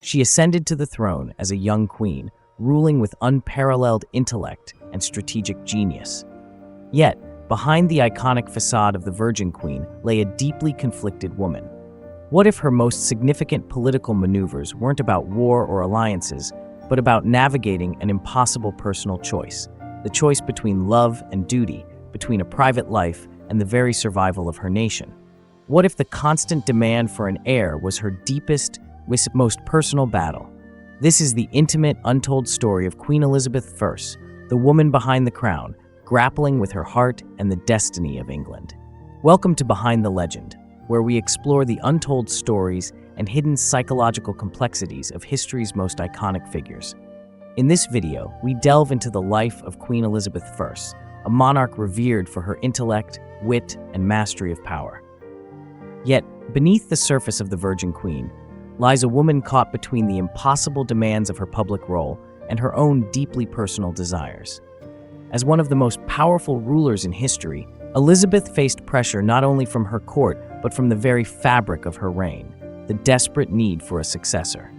She ascended to the throne as a young queen, ruling with unparalleled intellect and strategic genius. Yet, behind the iconic facade of the Virgin Queen lay a deeply conflicted woman. What if her most significant political maneuvers weren't about war or alliances, but about navigating an impossible personal choice, the choice between love and duty, between a private life and the very survival of her nation? What if the constant demand for an heir was her deepest, most personal battle? This is the intimate, untold story of Queen Elizabeth I, the woman behind the crown, grappling with her heart and the destiny of England. Welcome to Behind the Legend, where we explore the untold stories and hidden psychological complexities of history's most iconic figures. In this video, we delve into the life of Queen Elizabeth I, a monarch revered for her intellect, wit, and mastery of power. Yet, beneath the surface of the Virgin Queen lies a woman caught between the impossible demands of her public role and her own deeply personal desires. As one of the most powerful rulers in history, Elizabeth faced pressure not only from her court, but from the very fabric of her reign, the desperate need for a successor.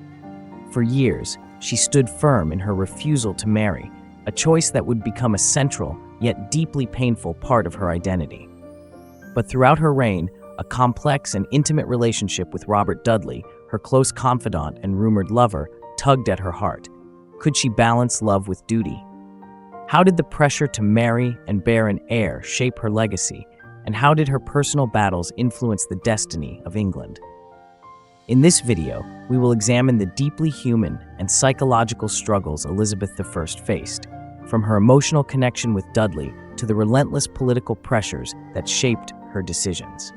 For years, she stood firm in her refusal to marry, a choice that would become a central, yet deeply painful part of her identity. But throughout her reign, a complex and intimate relationship with Robert Dudley, her close confidant and rumored lover, tugged at her heart. Could she balance love with duty? How did the pressure to marry and bear an heir shape her legacy, and how did her personal battles influence the destiny of England? In this video, we will examine the deeply human and psychological struggles Elizabeth I faced, from her emotional connection with Dudley to the relentless political pressures that shaped her decisions.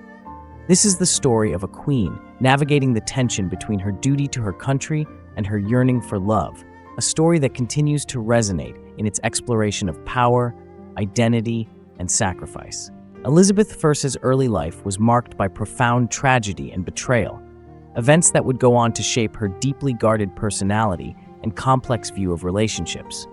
This is the story of a queen navigating the tension between her duty to her country and her yearning for love, a story that continues to resonate in its exploration of power, identity, and sacrifice. Elizabeth I's early life was marked by profound tragedy and betrayal, events that would go on to shape her deeply guarded personality and complex view of relationships.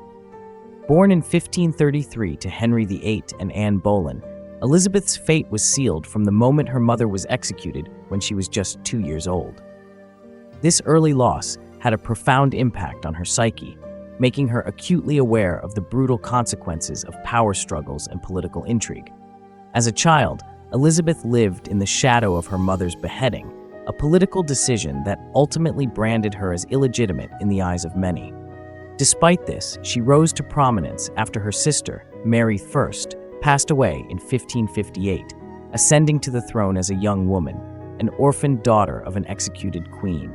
Born in 1533 to Henry VIII and Anne Boleyn, Elizabeth's fate was sealed from the moment her mother was executed when she was just 2 years old. This early loss had a profound impact on her psyche, making her acutely aware of the brutal consequences of power struggles and political intrigue. As a child, Elizabeth lived in the shadow of her mother's beheading, a political decision that ultimately branded her as illegitimate in the eyes of many. Despite this, she rose to prominence after her sister, Mary I, passed away in 1558, ascending to the throne as a young woman, an orphaned daughter of an executed queen.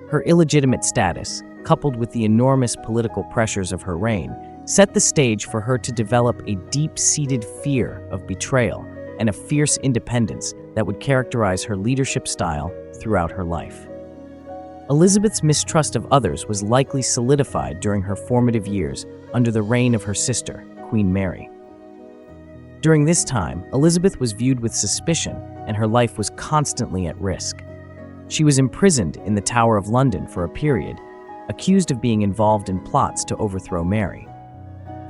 Her illegitimate status, coupled with the enormous political pressures of her reign, set the stage for her to develop a deep-seated fear of betrayal and a fierce independence that would characterize her leadership style throughout her life. Elizabeth's mistrust of others was likely solidified during her formative years under the reign of her sister, Queen Mary. During this time, Elizabeth was viewed with suspicion, and her life was constantly at risk. She was imprisoned in the Tower of London for a period, accused of being involved in plots to overthrow Mary.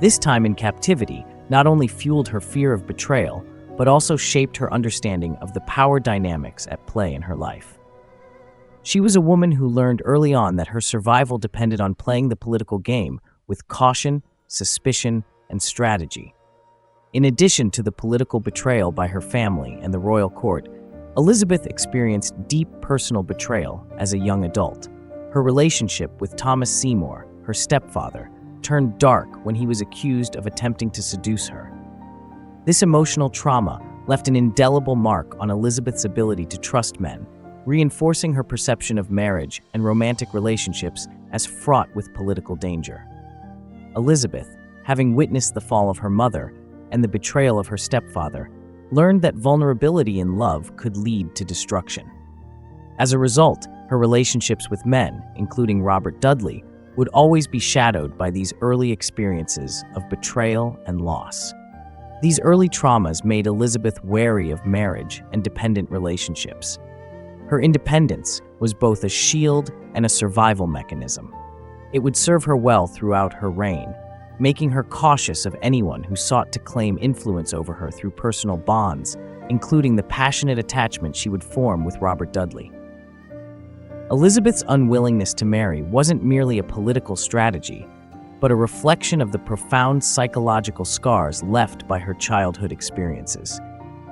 This time in captivity not only fueled her fear of betrayal, but also shaped her understanding of the power dynamics at play in her life. She was a woman who learned early on that her survival depended on playing the political game with caution, suspicion, and strategy. In addition to the political betrayal by her family and the royal court, Elizabeth experienced deep personal betrayal as a young adult. Her relationship with Thomas Seymour, her stepfather, turned dark when he was accused of attempting to seduce her. This emotional trauma left an indelible mark on Elizabeth's ability to trust men, reinforcing her perception of marriage and romantic relationships as fraught with political danger. Elizabeth, having witnessed the fall of her mother and the betrayal of her stepfather, learned that vulnerability in love could lead to destruction. As a result, her relationships with men, including Robert Dudley, would always be shadowed by these early experiences of betrayal and loss. These early traumas made Elizabeth wary of marriage and dependent relationships. Her independence was both a shield and a survival mechanism. It would serve her well throughout her reign, making her cautious of anyone who sought to claim influence over her through personal bonds, including the passionate attachment she would form with Robert Dudley. Elizabeth's unwillingness to marry wasn't merely a political strategy, but a reflection of the profound psychological scars left by her childhood experiences.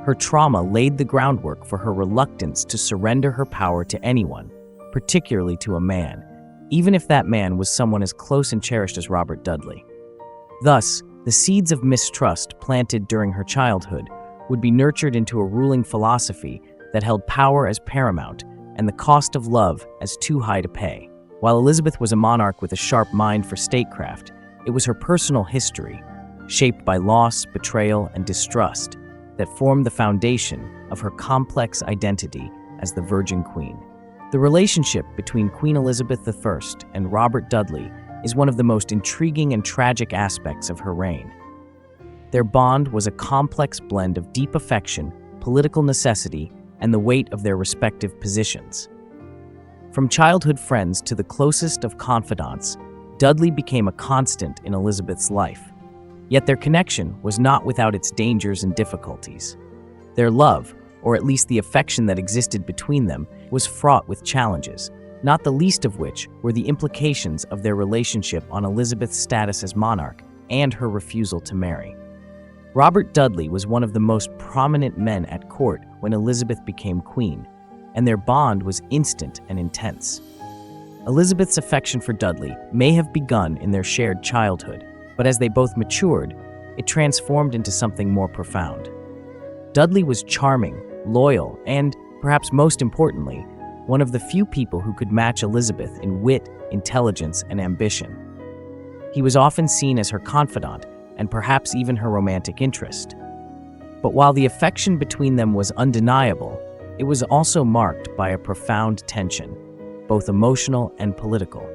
Her trauma laid the groundwork for her reluctance to surrender her power to anyone, particularly to a man, even if that man was someone as close and cherished as Robert Dudley. Thus, the seeds of mistrust planted during her childhood would be nurtured into a ruling philosophy that held power as paramount and the cost of love as too high to pay. While Elizabeth was a monarch with a sharp mind for statecraft, it was her personal history, shaped by loss, betrayal, and distrust, that formed the foundation of her complex identity as the Virgin Queen. The relationship between Queen Elizabeth I and Robert Dudley is one of the most intriguing and tragic aspects of her reign. Their bond was a complex blend of deep affection, political necessity, and the weight of their respective positions. From childhood friends to the closest of confidants, Dudley became a constant in Elizabeth's life. Yet their connection was not without its dangers and difficulties. Their love, or at least the affection that existed between them, was fraught with challenges, not the least of which were the implications of their relationship on Elizabeth's status as monarch and her refusal to marry. Robert Dudley was one of the most prominent men at court when Elizabeth became queen, and their bond was instant and intense. Elizabeth's affection for Dudley may have begun in their shared childhood, but as they both matured, it transformed into something more profound. Dudley was charming, loyal, and, perhaps most importantly, one of the few people who could match Elizabeth in wit, intelligence, and ambition. He was often seen as her confidant and perhaps even her romantic interest. But while the affection between them was undeniable, it was also marked by a profound tension, both emotional and political.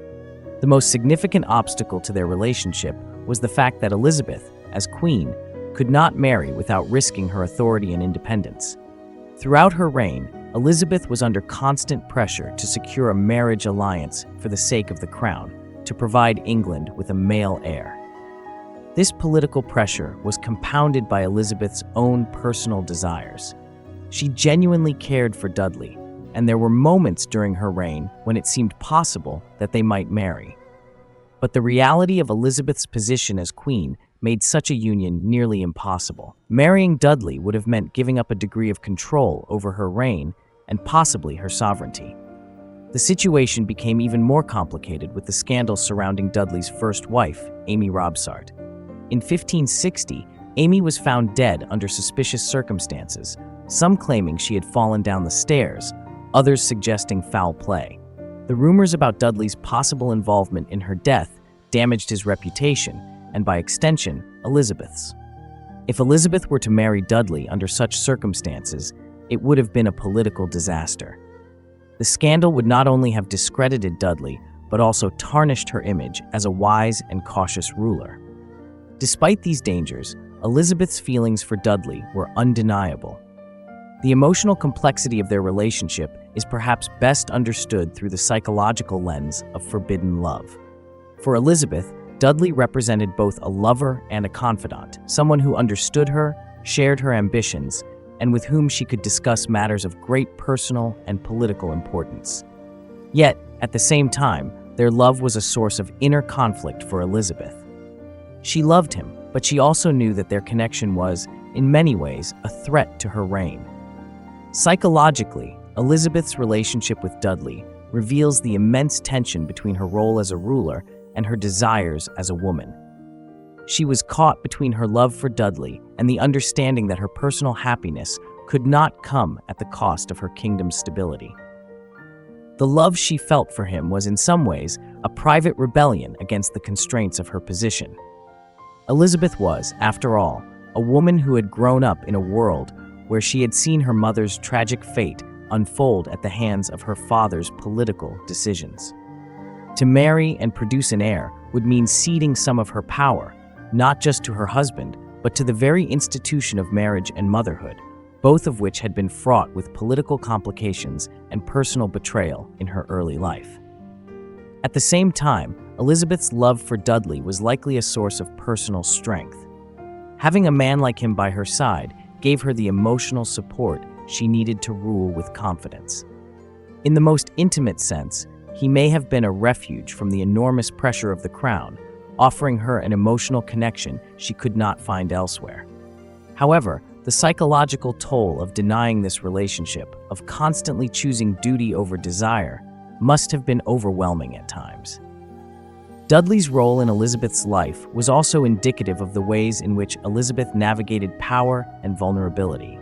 The most significant obstacle to their relationship was the fact that Elizabeth, as queen, could not marry without risking her authority and independence. Throughout her reign, Elizabeth was under constant pressure to secure a marriage alliance for the sake of the crown, to provide England with a male heir. This political pressure was compounded by Elizabeth's own personal desires. She genuinely cared for Dudley, and there were moments during her reign when it seemed possible that they might marry. But the reality of Elizabeth's position as queen made such a union nearly impossible. Marrying Dudley would have meant giving up a degree of control over her reign and possibly her sovereignty. The situation became even more complicated with the scandals surrounding Dudley's first wife, Amy Robsart. In 1560, Amy was found dead under suspicious circumstances, some claiming she had fallen down the stairs, others suggesting foul play. The rumors about Dudley's possible involvement in her death damaged his reputation, and by extension, Elizabeth's. If Elizabeth were to marry Dudley under such circumstances, it would have been a political disaster. The scandal would not only have discredited Dudley, but also tarnished her image as a wise and cautious ruler. Despite these dangers, Elizabeth's feelings for Dudley were undeniable. The emotional complexity of their relationship is perhaps best understood through the psychological lens of forbidden love. For Elizabeth, Dudley represented both a lover and a confidant, someone who understood her, shared her ambitions, and with whom she could discuss matters of great personal and political importance. Yet, at the same time, their love was a source of inner conflict for Elizabeth. She loved him, but she also knew that their connection was, in many ways, a threat to her reign. Psychologically, Elizabeth's relationship with Dudley reveals the immense tension between her role as a ruler and her desires as a woman. She was caught between her love for Dudley and the understanding that her personal happiness could not come at the cost of her kingdom's stability. The love she felt for him was in some ways a private rebellion against the constraints of her position. Elizabeth was, after all, a woman who had grown up in a world where she had seen her mother's tragic fate unfold at the hands of her father's political decisions. To marry and produce an heir would mean ceding some of her power, not just to her husband, but to the very institution of marriage and motherhood, both of which had been fraught with political complications and personal betrayal in her early life. At the same time, Elizabeth's love for Dudley was likely a source of personal strength. Having a man like him by her side gave her the emotional support she needed to rule with confidence. In the most intimate sense, he may have been a refuge from the enormous pressure of the crown, offering her an emotional connection she could not find elsewhere. However, the psychological toll of denying this relationship, of constantly choosing duty over desire, must have been overwhelming at times. Dudley's role in Elizabeth's life was also indicative of the ways in which Elizabeth navigated power and vulnerability.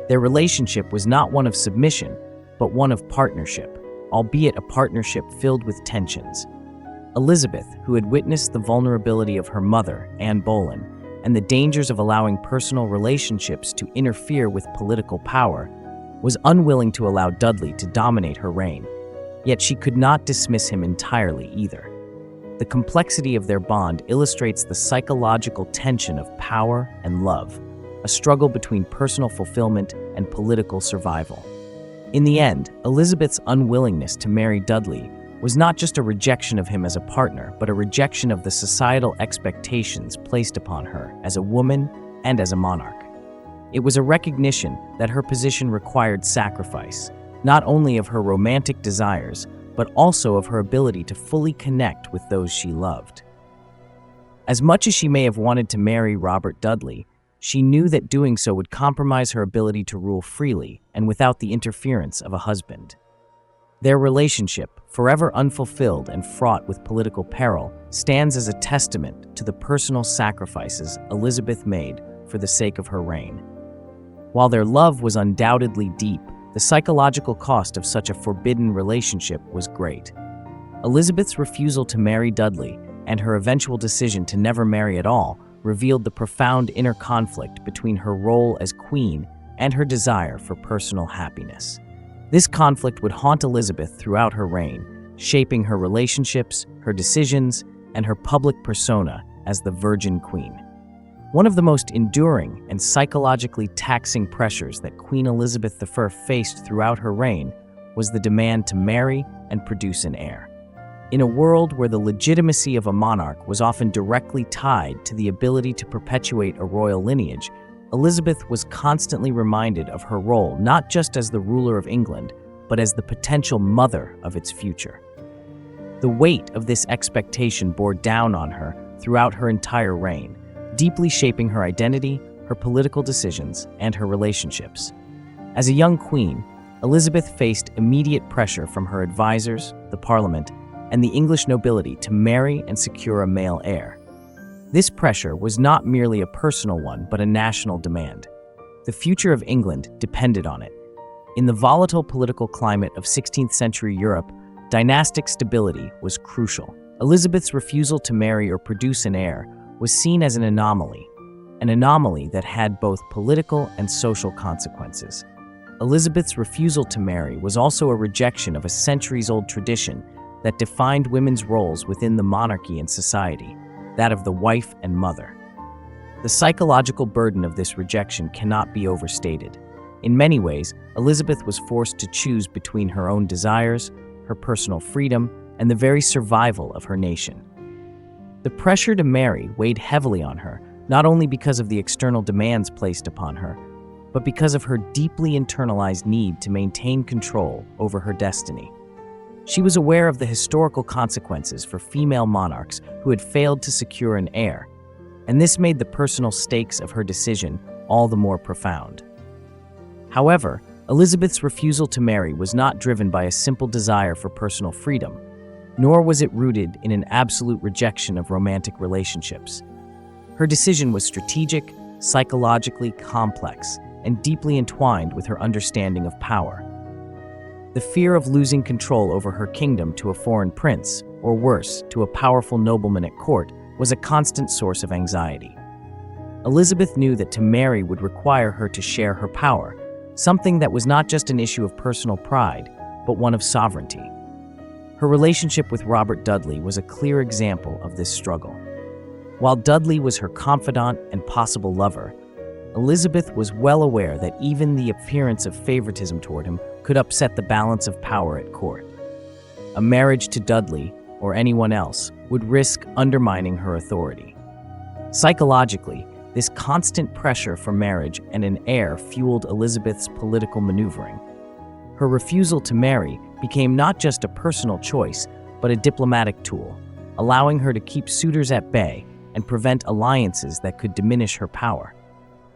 Their relationship was not one of submission, but one of partnership, albeit a partnership filled with tensions. Elizabeth, who had witnessed the vulnerability of her mother, Anne Boleyn, and the dangers of allowing personal relationships to interfere with political power, was unwilling to allow Dudley to dominate her reign. Yet she could not dismiss him entirely either. The complexity of their bond illustrates the psychological tension of power and love, a struggle between personal fulfillment and political survival. In the end, Elizabeth's unwillingness to marry Dudley was not just a rejection of him as a partner, but a rejection of the societal expectations placed upon her as a woman and as a monarch. It was a recognition that her position required sacrifice, not only of her romantic desires, but also of her ability to fully connect with those she loved. As much as she may have wanted to marry Robert Dudley, she knew that doing so would compromise her ability to rule freely and without the interference of a husband. Their relationship, forever unfulfilled and fraught with political peril, stands as a testament to the personal sacrifices Elizabeth made for the sake of her reign. While their love was undoubtedly deep, the psychological cost of such a forbidden relationship was great. Elizabeth's refusal to marry Dudley and her eventual decision to never marry at all revealed the profound inner conflict between her role as queen and her desire for personal happiness. This conflict would haunt Elizabeth throughout her reign, shaping her relationships, her decisions, and her public persona as the Virgin Queen. One of the most enduring and psychologically taxing pressures that Queen Elizabeth I faced throughout her reign was the demand to marry and produce an heir. In a world where the legitimacy of a monarch was often directly tied to the ability to perpetuate a royal lineage, Elizabeth was constantly reminded of her role not just as the ruler of England, but as the potential mother of its future. The weight of this expectation bore down on her throughout her entire reign, deeply shaping her identity, her political decisions, and her relationships. As a young queen, Elizabeth faced immediate pressure from her advisors, the Parliament, and the English nobility to marry and secure a male heir. This pressure was not merely a personal one, but a national demand. The future of England depended on it. In the volatile political climate of 16th century Europe, dynastic stability was crucial. Elizabeth's refusal to marry or produce an heir was seen as an anomaly that had both political and social consequences. Elizabeth's refusal to marry was also a rejection of a centuries-old tradition that defined women's roles within the monarchy and society, that of the wife and mother. The psychological burden of this rejection cannot be overstated. In many ways, Elizabeth was forced to choose between her own desires, her personal freedom, and the very survival of her nation. The pressure to marry weighed heavily on her, not only because of the external demands placed upon her, but because of her deeply internalized need to maintain control over her destiny. She was aware of the historical consequences for female monarchs who had failed to secure an heir, and this made the personal stakes of her decision all the more profound. However, Elizabeth's refusal to marry was not driven by a simple desire for personal freedom, nor was it rooted in an absolute rejection of romantic relationships. Her decision was strategic, psychologically complex, and deeply entwined with her understanding of power. The fear of losing control over her kingdom to a foreign prince, or worse, to a powerful nobleman at court, was a constant source of anxiety. Elizabeth knew that to marry would require her to share her power, something that was not just an issue of personal pride, but one of sovereignty. Her relationship with Robert Dudley was a clear example of this struggle. While Dudley was her confidant and possible lover, Elizabeth was well aware that even the appearance of favoritism toward him could upset the balance of power at court. A marriage to Dudley, or anyone else, would risk undermining her authority. Psychologically, this constant pressure for marriage and an heir fueled Elizabeth's political maneuvering. Her refusal to marry became not just a personal choice, but a diplomatic tool, allowing her to keep suitors at bay and prevent alliances that could diminish her power.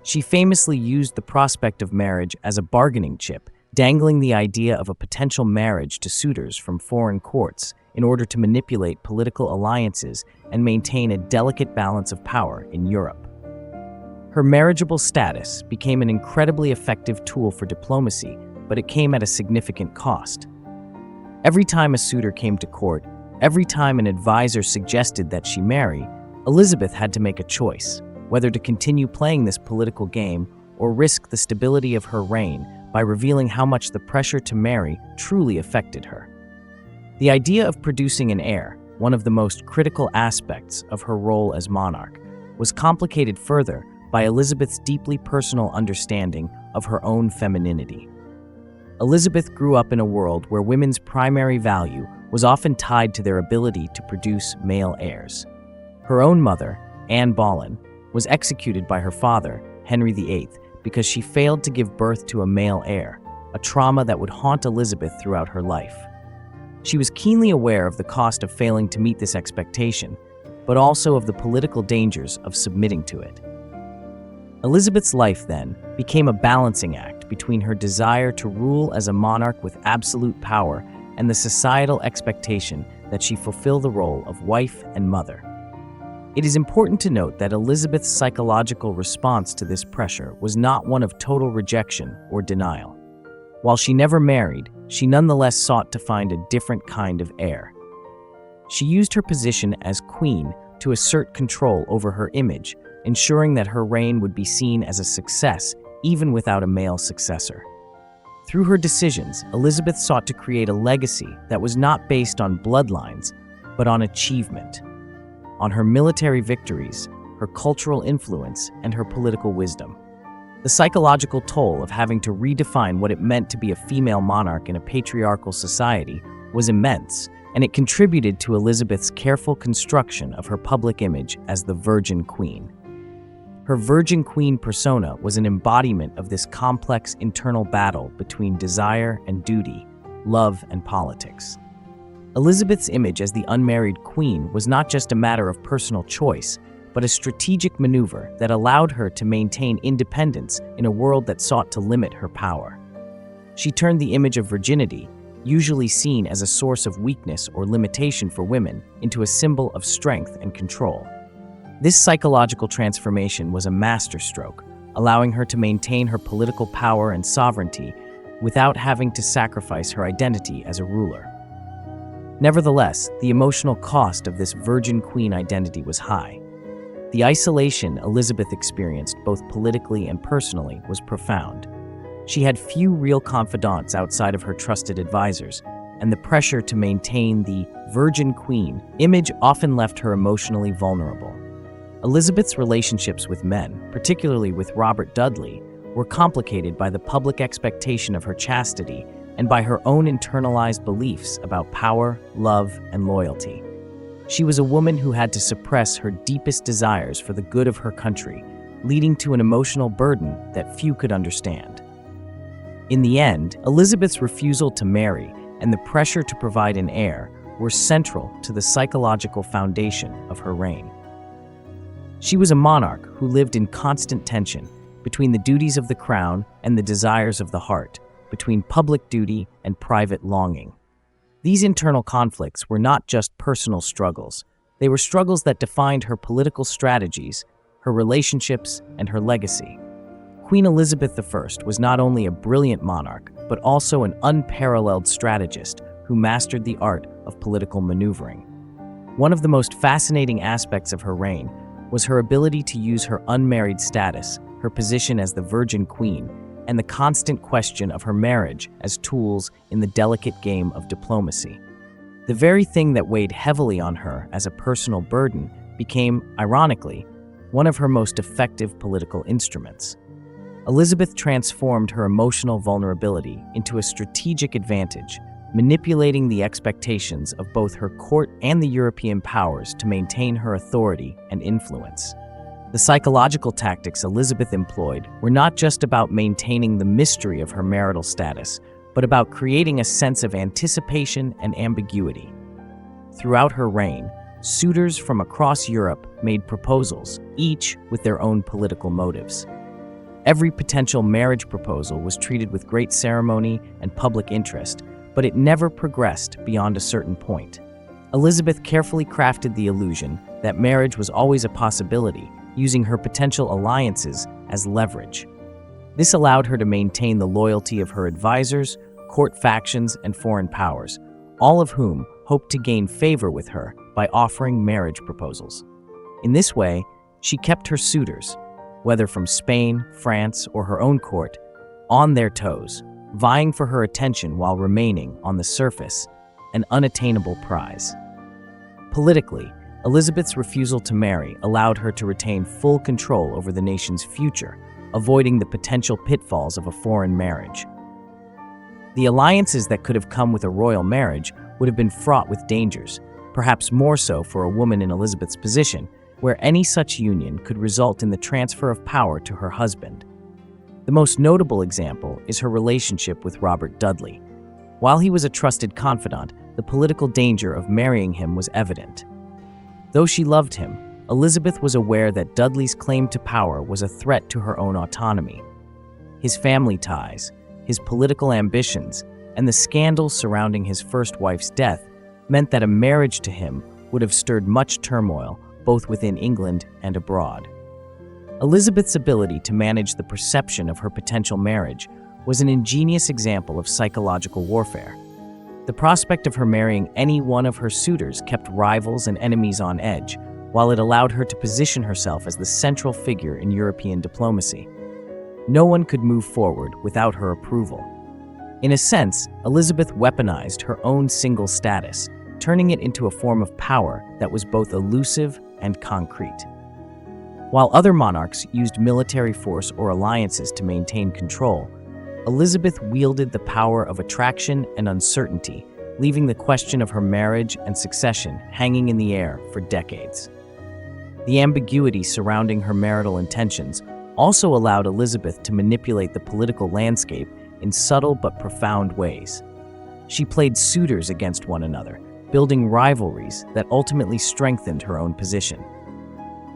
She famously used the prospect of marriage as a bargaining chip, dangling the idea of a potential marriage to suitors from foreign courts in order to manipulate political alliances and maintain a delicate balance of power in Europe. Her marriageable status became an incredibly effective tool for diplomacy, but it came at a significant cost. Every time a suitor came to court, every time an advisor suggested that she marry, Elizabeth had to make a choice, whether to continue playing this political game or risk the stability of her reign by revealing how much the pressure to marry truly affected her. The idea of producing an heir, one of the most critical aspects of her role as monarch, was complicated further by Elizabeth's deeply personal understanding of her own femininity. Elizabeth grew up in a world where women's primary value was often tied to their ability to produce male heirs. Her own mother, Anne Boleyn, was executed by her father, Henry VIII, because she failed to give birth to a male heir, a trauma that would haunt Elizabeth throughout her life. She was keenly aware of the cost of failing to meet this expectation, but also of the political dangers of submitting to it. Elizabeth's life, then, became a balancing act between her desire to rule as a monarch with absolute power and the societal expectation that she fulfill the role of wife and mother. It is important to note that Elizabeth's psychological response to this pressure was not one of total rejection or denial. While she never married, she nonetheless sought to find a different kind of heir. She used her position as queen to assert control over her image, ensuring that her reign would be seen as a success even without a male successor. Through her decisions, Elizabeth sought to create a legacy that was not based on bloodlines, but on achievement, on her military victories, her cultural influence, and her political wisdom. The psychological toll of having to redefine what it meant to be a female monarch in a patriarchal society was immense, and it contributed to Elizabeth's careful construction of her public image as the Virgin Queen. Her Virgin Queen persona was an embodiment of this complex internal battle between desire and duty, love and politics. Elizabeth's image as the unmarried queen was not just a matter of personal choice, but a strategic maneuver that allowed her to maintain independence in a world that sought to limit her power. She turned the image of virginity, usually seen as a source of weakness or limitation for women, into a symbol of strength and control. This psychological transformation was a masterstroke, allowing her to maintain her political power and sovereignty without having to sacrifice her identity as a ruler. Nevertheless, the emotional cost of this Virgin Queen identity was high. The isolation Elizabeth experienced both politically and personally was profound. She had few real confidants outside of her trusted advisors, and the pressure to maintain the Virgin Queen image often left her emotionally vulnerable. Elizabeth's relationships with men, particularly with Robert Dudley, were complicated by the public expectation of her chastity and by her own internalized beliefs about power, love, and loyalty. She was a woman who had to suppress her deepest desires for the good of her country, leading to an emotional burden that few could understand. In the end, Elizabeth's refusal to marry and the pressure to provide an heir were central to the psychological foundation of her reign. She was a monarch who lived in constant tension between the duties of the crown and the desires of the heart, between public duty and private longing. These internal conflicts were not just personal struggles. They were struggles that defined her political strategies, her relationships, and her legacy. Queen Elizabeth I was not only a brilliant monarch, but also an unparalleled strategist who mastered the art of political maneuvering. One of the most fascinating aspects of her reign was her ability to use her unmarried status, her position as the Virgin Queen, and the constant question of her marriage as tools in the delicate game of diplomacy. The very thing that weighed heavily on her as a personal burden became, ironically, one of her most effective political instruments. Elizabeth transformed her emotional vulnerability into a strategic advantage, manipulating the expectations of both her court and the European powers to maintain her authority and influence. The psychological tactics Elizabeth employed were not just about maintaining the mystery of her marital status, but but about creating a sense of anticipation and ambiguity. Throughout her reign, suitors from across Europe made proposals, each with their own political motives. Every potential marriage proposal was treated with great ceremony and public interest, but it never progressed beyond a certain point. Elizabeth carefully crafted the illusion that marriage was always a possibility, using her potential alliances as leverage. This allowed her to maintain the loyalty of her advisors, court factions, and foreign powers, all of whom hoped to gain favor with her by offering marriage proposals. In this way, she kept her suitors, whether from Spain, France, or her own court, on their toes, vying for her attention while remaining, on the surface, an unattainable prize. Politically, Elizabeth's refusal to marry allowed her to retain full control over the nation's future, avoiding the potential pitfalls of a foreign marriage. The alliances that could have come with a royal marriage would have been fraught with dangers, perhaps more so for a woman in Elizabeth's position, where any such union could result in the transfer of power to her husband. The most notable example is her relationship with Robert Dudley. While he was a trusted confidant, the political danger of marrying him was evident. Though she loved him, Elizabeth was aware that Dudley's claim to power was a threat to her own autonomy. His family ties, his political ambitions, and the scandals surrounding his first wife's death meant that a marriage to him would have stirred much turmoil, both within England and abroad. Elizabeth's ability to manage the perception of her potential marriage was an ingenious example of psychological warfare. The prospect of her marrying any one of her suitors kept rivals and enemies on edge, while it allowed her to position herself as the central figure in European diplomacy. No one could move forward without her approval. In a sense, Elizabeth weaponized her own single status, turning it into a form of power that was both elusive and concrete. While other monarchs used military force or alliances to maintain control, Elizabeth wielded the power of attraction and uncertainty, leaving the question of her marriage and succession hanging in the air for decades. The ambiguity surrounding her marital intentions also allowed Elizabeth to manipulate the political landscape in subtle but profound ways. She played suitors against one another, building rivalries that ultimately strengthened her own position.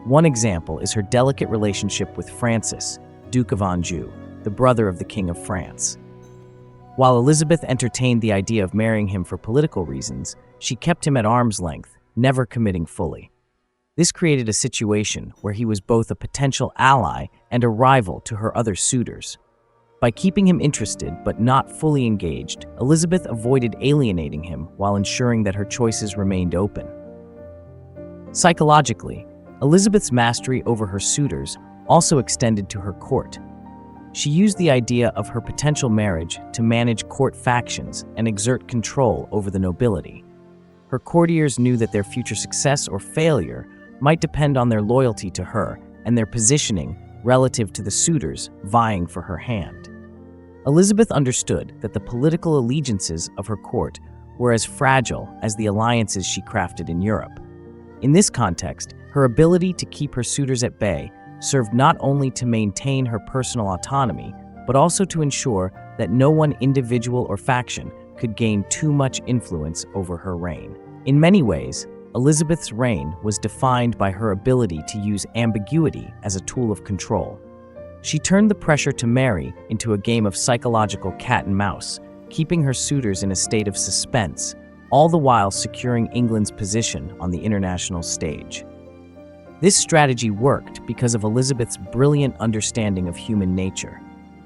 One example is her delicate relationship with Francis, Duke of Anjou, the brother of the King of France. While Elizabeth entertained the idea of marrying him for political reasons, she kept him at arm's length, never committing fully. This created a situation where he was both a potential ally and a rival to her other suitors. By keeping him interested but not fully engaged, Elizabeth avoided alienating him while ensuring that her choices remained open. Psychologically, Elizabeth's mastery over her suitors also extended to her court. She used the idea of her potential marriage to manage court factions and exert control over the nobility. Her courtiers knew that their future success or failure might depend on their loyalty to her and their positioning relative to the suitors vying for her hand. Elizabeth understood that the political allegiances of her court were as fragile as the alliances she crafted in Europe. In this context, her ability to keep her suitors at bay served not only to maintain her personal autonomy, but also to ensure that no one individual or faction could gain too much influence over her reign. In many ways, Elizabeth's reign was defined by her ability to use ambiguity as a tool of control. She turned the pressure to marry into a game of psychological cat and mouse, keeping her suitors in a state of suspense, all the while securing England's position on the international stage. This strategy worked because of Elizabeth's brilliant understanding of human nature.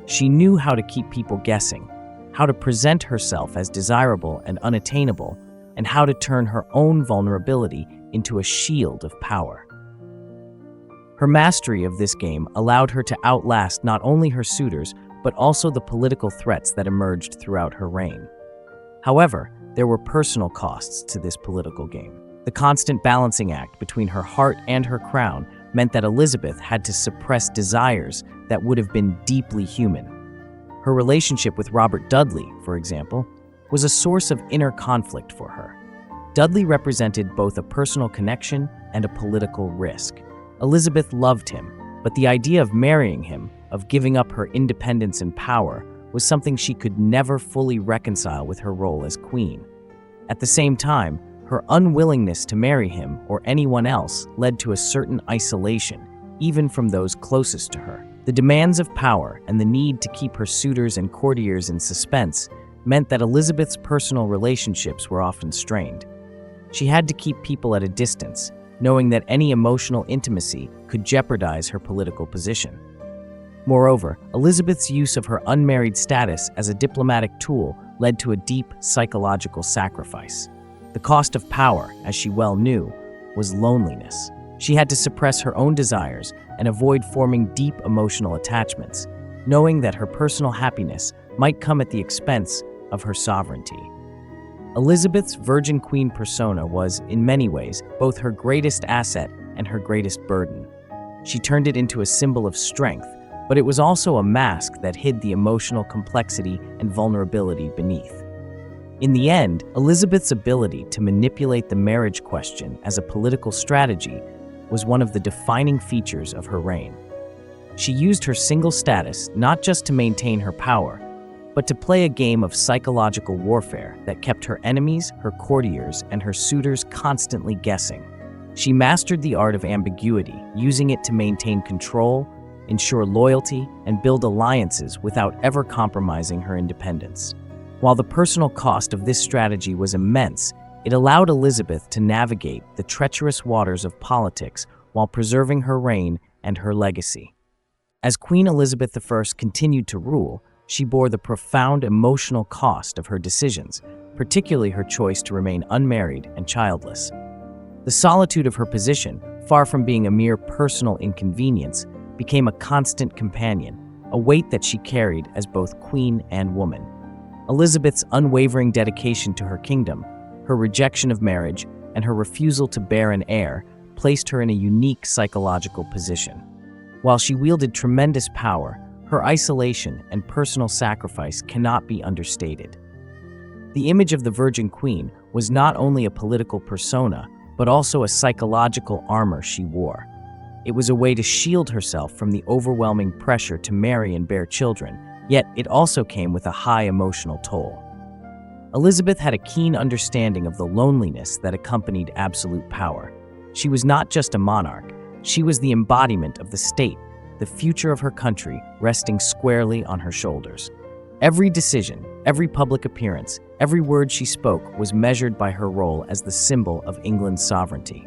She knew how to keep people guessing, how to present herself as desirable and unattainable, and how to turn her own vulnerability into a shield of power. Her mastery of this game allowed her to outlast not only her suitors, but also the political threats that emerged throughout her reign. However, there were personal costs to this political game. The constant balancing act between her heart and her crown meant that Elizabeth had to suppress desires that would have been deeply human. Her relationship with Robert Dudley, for example, was a source of inner conflict for her. Dudley represented both a personal connection and a political risk. Elizabeth loved him, but the idea of marrying him, of giving up her independence and power, was something she could never fully reconcile with her role as queen. At the same time, her unwillingness to marry him or anyone else led to a certain isolation, even from those closest to her. The demands of power and the need to keep her suitors and courtiers in suspense meant that Elizabeth's personal relationships were often strained. She had to keep people at a distance, knowing that any emotional intimacy could jeopardize her political position. Moreover, Elizabeth's use of her unmarried status as a diplomatic tool led to a deep psychological sacrifice. The cost of power, as she well knew, was loneliness. She had to suppress her own desires and avoid forming deep emotional attachments, knowing that her personal happiness might come at the expense of her sovereignty. Elizabeth's Virgin Queen persona was, in many ways, both her greatest asset and her greatest burden. She turned it into a symbol of strength, but it was also a mask that hid the emotional complexity and vulnerability beneath. In the end, Elizabeth's ability to manipulate the marriage question as a political strategy was one of the defining features of her reign. She used her single status not just to maintain her power, but to play a game of psychological warfare that kept her enemies, her courtiers, and her suitors constantly guessing. She mastered the art of ambiguity, using it to maintain control, ensure loyalty, and build alliances without ever compromising her independence. While the personal cost of this strategy was immense, it allowed Elizabeth to navigate the treacherous waters of politics while preserving her reign and her legacy. As Queen Elizabeth I continued to rule, she bore the profound emotional cost of her decisions, particularly her choice to remain unmarried and childless. The solitude of her position, far from being a mere personal inconvenience, became a constant companion, a weight that she carried as both queen and woman. Elizabeth's unwavering dedication to her kingdom, her rejection of marriage, and her refusal to bear an heir placed her in a unique psychological position. While she wielded tremendous power, her isolation and personal sacrifice cannot be understated. The image of the Virgin Queen was not only a political persona, but also a psychological armor she wore. It was a way to shield herself from the overwhelming pressure to marry and bear children, yet it also came with a high emotional toll. Elizabeth had a keen understanding of the loneliness that accompanied absolute power. She was not just a monarch, she was the embodiment of the state, the future of her country resting squarely on her shoulders. Every decision, every public appearance, every word she spoke was measured by her role as the symbol of England's sovereignty.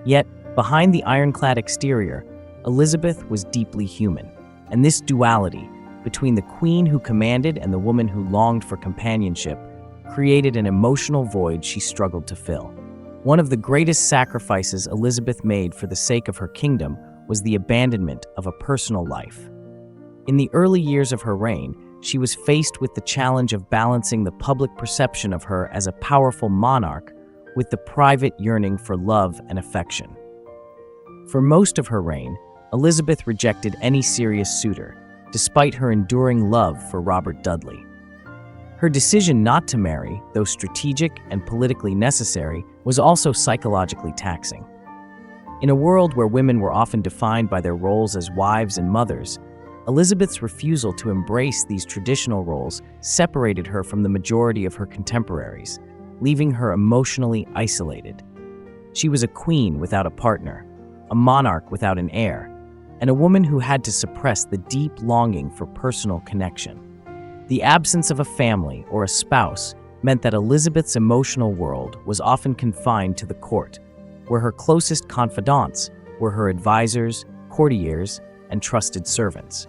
Yet, behind the ironclad exterior, Elizabeth was deeply human, and this duality, between the queen who commanded and the woman who longed for companionship, created an emotional void she struggled to fill. One of the greatest sacrifices Elizabeth made for the sake of her kingdom was the abandonment of a personal life. In the early years of her reign, she was faced with the challenge of balancing the public perception of her as a powerful monarch with the private yearning for love and affection. For most of her reign, Elizabeth rejected any serious suitor, despite her enduring love for Robert Dudley. Her decision not to marry, though strategic and politically necessary, was also psychologically taxing. In a world where women were often defined by their roles as wives and mothers, Elizabeth's refusal to embrace these traditional roles separated her from the majority of her contemporaries, leaving her emotionally isolated. She was a queen without a partner, a monarch without an heir, and a woman who had to suppress the deep longing for personal connection. The absence of a family or a spouse meant that Elizabeth's emotional world was often confined to the court, where her closest confidants were her advisors, courtiers, and trusted servants.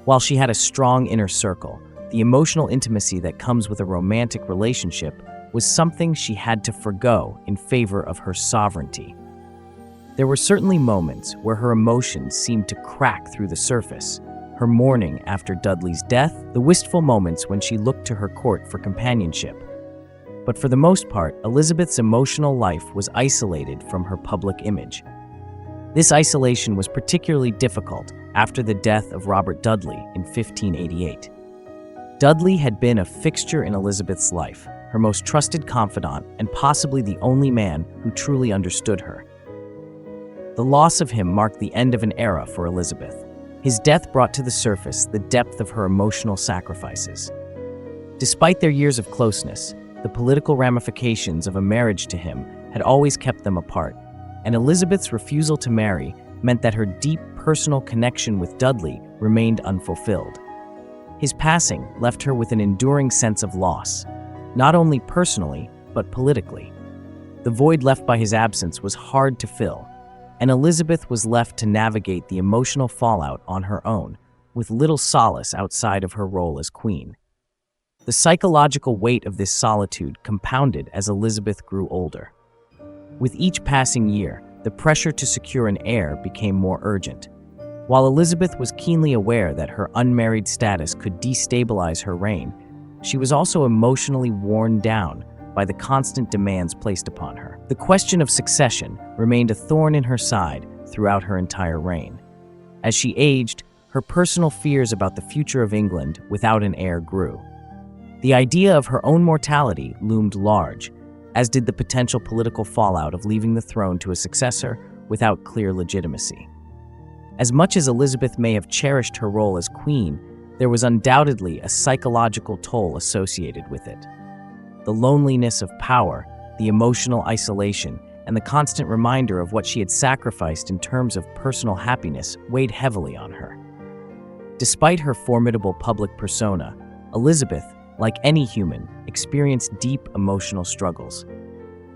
While she had a strong inner circle, the emotional intimacy that comes with a romantic relationship was something she had to forgo in favor of her sovereignty. There were certainly moments where her emotions seemed to crack through the surface, her mourning after Dudley's death, the wistful moments when she looked to her court for companionship. But for the most part, Elizabeth's emotional life was isolated from her public image. This isolation was particularly difficult after the death of Robert Dudley in 1588. Dudley had been a fixture in Elizabeth's life, her most trusted confidant, and possibly the only man who truly understood her. The loss of him marked the end of an era for Elizabeth. His death brought to the surface the depth of her emotional sacrifices. Despite their years of closeness, the political ramifications of a marriage to him had always kept them apart, and Elizabeth's refusal to marry meant that her deep personal connection with Dudley remained unfulfilled. His passing left her with an enduring sense of loss, not only personally, but politically. The void left by his absence was hard to fill, and Elizabeth was left to navigate the emotional fallout on her own, with little solace outside of her role as queen. The psychological weight of this solitude compounded as Elizabeth grew older. With each passing year, the pressure to secure an heir became more urgent. While Elizabeth was keenly aware that her unmarried status could destabilize her reign, she was also emotionally worn down by the constant demands placed upon her. The question of succession remained a thorn in her side throughout her entire reign. As she aged, her personal fears about the future of England without an heir grew. The idea of her own mortality loomed large, as did the potential political fallout of leaving the throne to a successor without clear legitimacy. As much as Elizabeth may have cherished her role as queen, there was undoubtedly a psychological toll associated with it. The loneliness of power, the emotional isolation, and the constant reminder of what she had sacrificed in terms of personal happiness weighed heavily on her. Despite her formidable public persona, Elizabeth, like any human, experienced deep emotional struggles.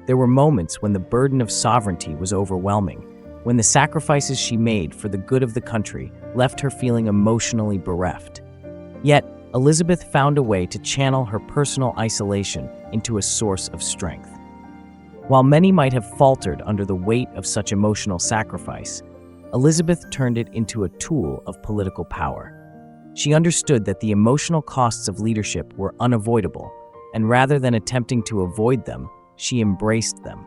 There were moments when the burden of sovereignty was overwhelming, when the sacrifices she made for the good of the country left her feeling emotionally bereft. Yet, Elizabeth found a way to channel her personal isolation into a source of strength. While many might have faltered under the weight of such emotional sacrifice, Elizabeth turned it into a tool of political power. She understood that the emotional costs of leadership were unavoidable, and rather than attempting to avoid them, she embraced them.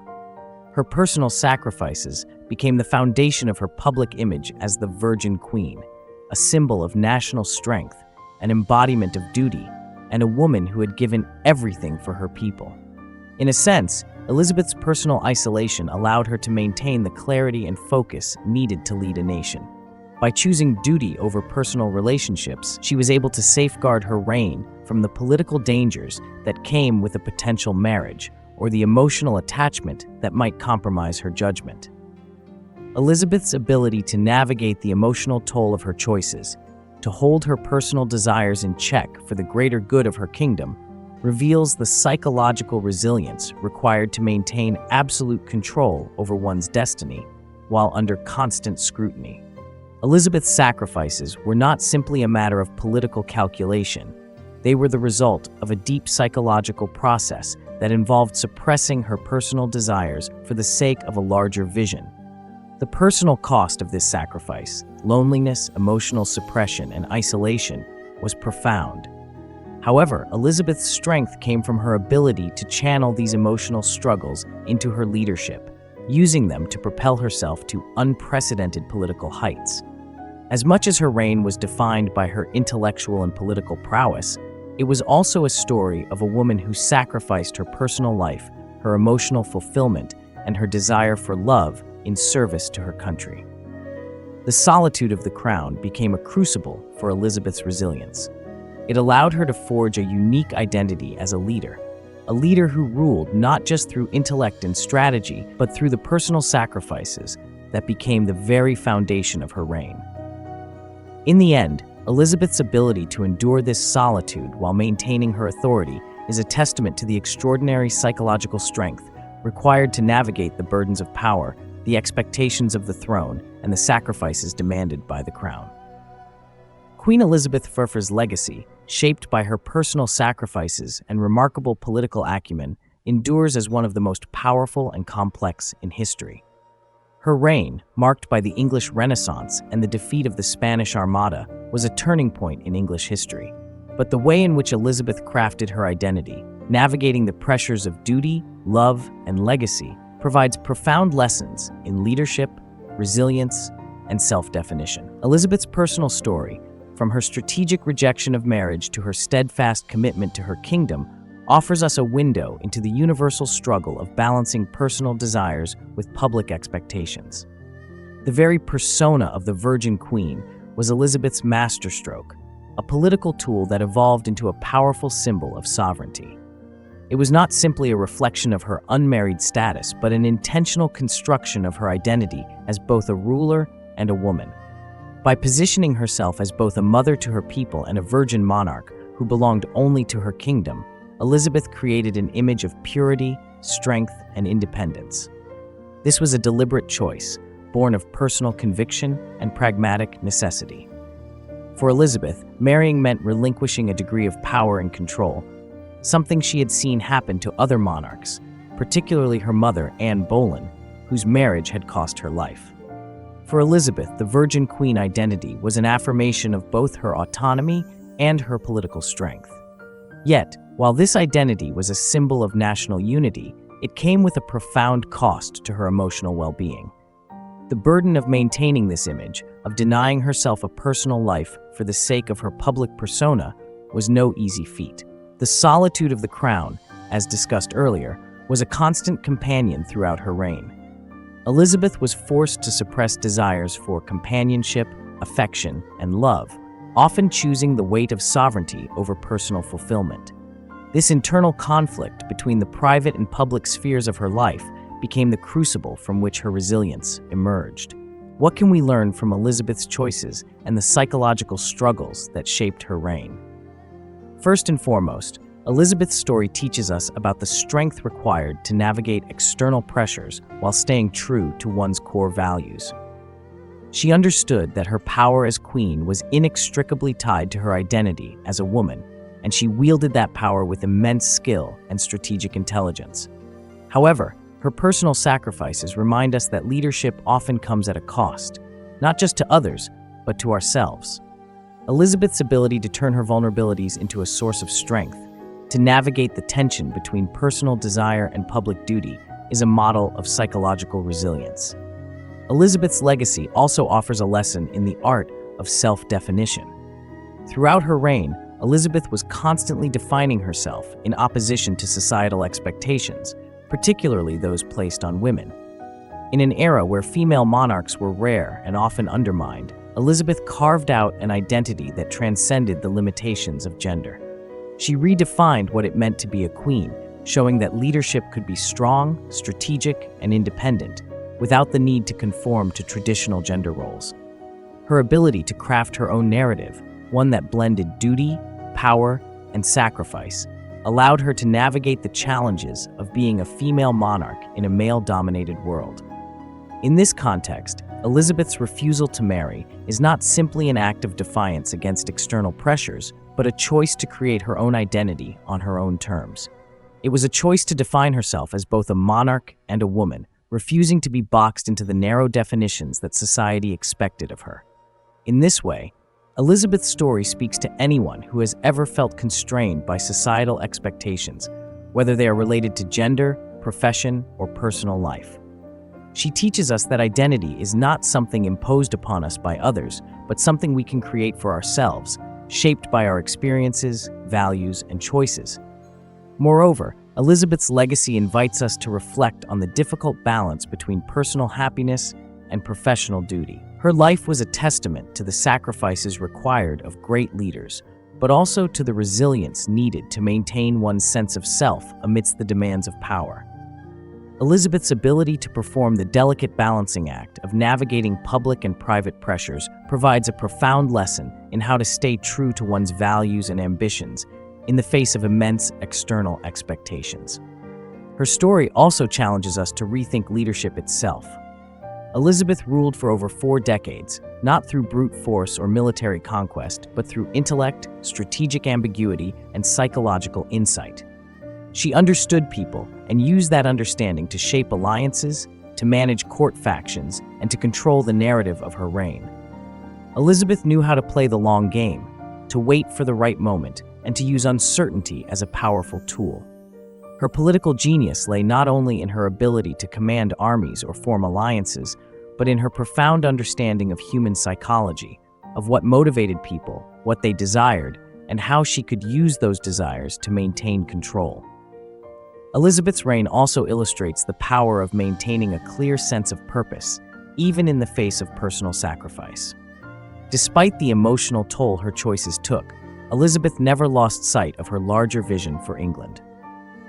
Her personal sacrifices became the foundation of her public image as the Virgin Queen, a symbol of national strength, an embodiment of duty, and a woman who had given everything for her people. In a sense, Elizabeth's personal isolation allowed her to maintain the clarity and focus needed to lead a nation. By choosing duty over personal relationships, she was able to safeguard her reign from the political dangers that came with a potential marriage or the emotional attachment that might compromise her judgment. Elizabeth's ability to navigate the emotional toll of her choices, to hold her personal desires in check for the greater good of her kingdom, reveals the psychological resilience required to maintain absolute control over one's destiny while under constant scrutiny. Elizabeth's sacrifices were not simply a matter of political calculation. They were the result of a deep psychological process that involved suppressing her personal desires for the sake of a larger vision. The personal cost of this sacrifice, loneliness, emotional suppression, and isolation, was profound. However, Elizabeth's strength came from her ability to channel these emotional struggles into her leadership, using them to propel herself to unprecedented political heights. As much as her reign was defined by her intellectual and political prowess, it was also a story of a woman who sacrificed her personal life, her emotional fulfillment, and her desire for love in service to her country. The solitude of the crown became a crucible for Elizabeth's resilience. It allowed her to forge a unique identity as a leader who ruled not just through intellect and strategy, but through the personal sacrifices that became the very foundation of her reign. In the end, Elizabeth's ability to endure this solitude while maintaining her authority is a testament to the extraordinary psychological strength required to navigate the burdens of power, the expectations of the throne, and the sacrifices demanded by the crown. Queen Elizabeth Furfur's legacy, shaped by her personal sacrifices and remarkable political acumen, endures as one of the most powerful and complex in history. Her reign, marked by the English Renaissance and the defeat of the Spanish Armada, was a turning point in English history. But the way in which Elizabeth crafted her identity, navigating the pressures of duty, love, and legacy, provides profound lessons in leadership, resilience, and self-definition. Elizabeth's personal story, from her strategic rejection of marriage to her steadfast commitment to her kingdom, offers us a window into the universal struggle of balancing personal desires with public expectations. The very persona of the Virgin Queen was Elizabeth's masterstroke, a political tool that evolved into a powerful symbol of sovereignty. It was not simply a reflection of her unmarried status, but an intentional construction of her identity as both a ruler and a woman. By positioning herself as both a mother to her people and a virgin monarch who belonged only to her kingdom, Elizabeth created an image of purity, strength, and independence. This was a deliberate choice, born of personal conviction and pragmatic necessity. For Elizabeth, marrying meant relinquishing a degree of power and control, something she had seen happen to other monarchs, particularly her mother, Anne Boleyn, whose marriage had cost her life. For Elizabeth, the Virgin Queen identity was an affirmation of both her autonomy and her political strength. Yet, while this identity was a symbol of national unity, it came with a profound cost to her emotional well-being. The burden of maintaining this image, of denying herself a personal life for the sake of her public persona, was no easy feat. The solitude of the crown, as discussed earlier, was a constant companion throughout her reign. Elizabeth was forced to suppress desires for companionship, affection, and love, often choosing the weight of sovereignty over personal fulfillment. This internal conflict between the private and public spheres of her life became the crucible from which her resilience emerged. What can we learn from Elizabeth's choices and the psychological struggles that shaped her reign? First and foremost, Elizabeth's story teaches us about the strength required to navigate external pressures while staying true to one's core values. She understood that her power as queen was inextricably tied to her identity as a woman, and she wielded that power with immense skill and strategic intelligence. However, her personal sacrifices remind us that leadership often comes at a cost, not just to others, but to ourselves. Elizabeth's ability to turn her vulnerabilities into a source of strength, to navigate the tension between personal desire and public duty, is a model of psychological resilience. Elizabeth's legacy also offers a lesson in the art of self-definition. Throughout her reign, Elizabeth was constantly defining herself in opposition to societal expectations, particularly those placed on women. In an era where female monarchs were rare and often undermined, Elizabeth carved out an identity that transcended the limitations of gender. She redefined what it meant to be a queen, showing that leadership could be strong, strategic, and independent, without the need to conform to traditional gender roles. Her ability to craft her own narrative, one that blended duty, power, and sacrifice, allowed her to navigate the challenges of being a female monarch in a male-dominated world. In this context, Elizabeth's refusal to marry is not simply an act of defiance against external pressures, but a choice to create her own identity on her own terms. It was a choice to define herself as both a monarch and a woman, refusing to be boxed into the narrow definitions that society expected of her. In this way, Elizabeth's story speaks to anyone who has ever felt constrained by societal expectations, whether they are related to gender, profession, or personal life. She teaches us that identity is not something imposed upon us by others, but something we can create for ourselves, shaped by our experiences, values, and choices. Moreover, Elizabeth's legacy invites us to reflect on the difficult balance between personal happiness and professional duty. Her life was a testament to the sacrifices required of great leaders, but also to the resilience needed to maintain one's sense of self amidst the demands of power. Elizabeth's ability to perform the delicate balancing act of navigating public and private pressures provides a profound lesson in how to stay true to one's values and ambitions in the face of immense external expectations. Her story also challenges us to rethink leadership itself. Elizabeth ruled for over 4 decades, not through brute force or military conquest, but through intellect, strategic ambiguity, and psychological insight. She understood people and used that understanding to shape alliances, to manage court factions, and to control the narrative of her reign. Elizabeth knew how to play the long game, to wait for the right moment, and to use uncertainty as a powerful tool. Her political genius lay not only in her ability to command armies or form alliances, but in her profound understanding of human psychology, of what motivated people, what they desired, and how she could use those desires to maintain control. Elizabeth's reign also illustrates the power of maintaining a clear sense of purpose, even in the face of personal sacrifice. Despite the emotional toll her choices took, Elizabeth never lost sight of her larger vision for England.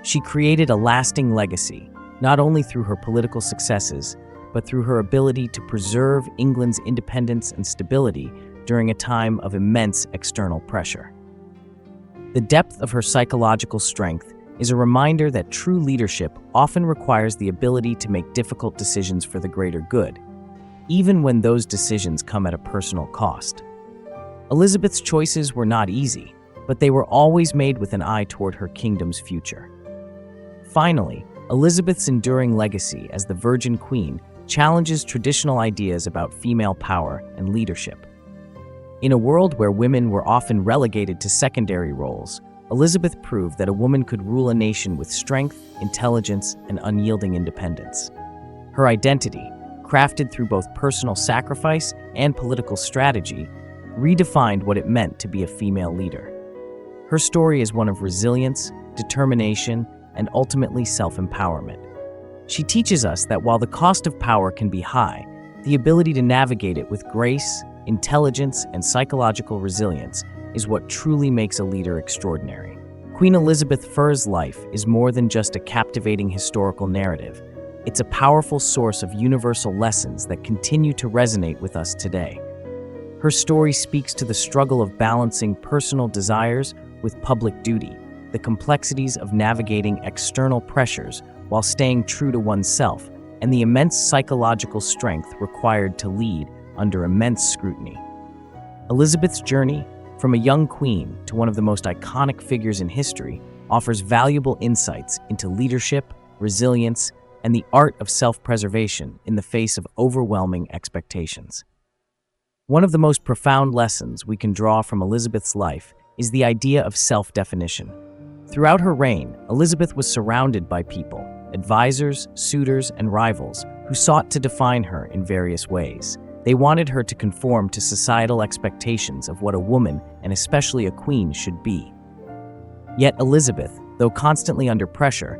She created a lasting legacy, not only through her political successes, but through her ability to preserve England's independence and stability during a time of immense external pressure. The depth of her psychological strength is a reminder that true leadership often requires the ability to make difficult decisions for the greater good, even when those decisions come at a personal cost. Elizabeth's choices were not easy, but they were always made with an eye toward her kingdom's future. Finally, Elizabeth's enduring legacy as the Virgin Queen challenges traditional ideas about female power and leadership. In a world where women were often relegated to secondary roles, Elizabeth proved that a woman could rule a nation with strength, intelligence, and unyielding independence. Her identity, crafted through both personal sacrifice and political strategy, redefined what it meant to be a female leader. Her story is one of resilience, determination, and ultimately self-empowerment. She teaches us that while the cost of power can be high, the ability to navigate it with grace, intelligence, and psychological resilience is what truly makes a leader extraordinary. Queen Elizabeth I's life is more than just a captivating historical narrative. It's a powerful source of universal lessons that continue to resonate with us today. Her story speaks to the struggle of balancing personal desires with public duty, the complexities of navigating external pressures while staying true to oneself, and the immense psychological strength required to lead under immense scrutiny. Elizabeth's journey, from a young queen to one of the most iconic figures in history, offers valuable insights into leadership, resilience, and the art of self-preservation in the face of overwhelming expectations. One of the most profound lessons we can draw from Elizabeth's life is the idea of self-definition. Throughout her reign, Elizabeth was surrounded by people, advisors, suitors, and rivals who sought to define her in various ways. They wanted her to conform to societal expectations of what a woman, and especially a queen, should be. Yet Elizabeth, though constantly under pressure,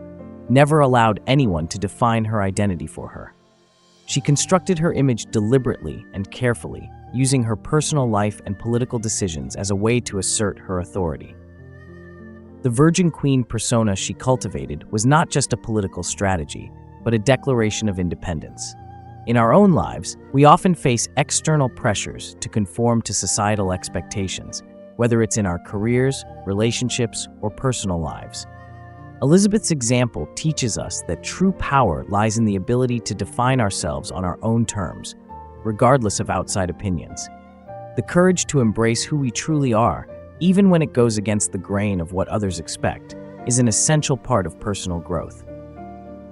never allowed anyone to define her identity for her. She constructed her image deliberately and carefully, using her personal life and political decisions as a way to assert her authority. The Virgin Queen persona she cultivated was not just a political strategy, but a declaration of independence. In our own lives, we often face external pressures to conform to societal expectations, whether it's in our careers, relationships, or personal lives. Elizabeth's example teaches us that true power lies in the ability to define ourselves on our own terms, regardless of outside opinions. The courage to embrace who we truly are, even when it goes against the grain of what others expect, is an essential part of personal growth.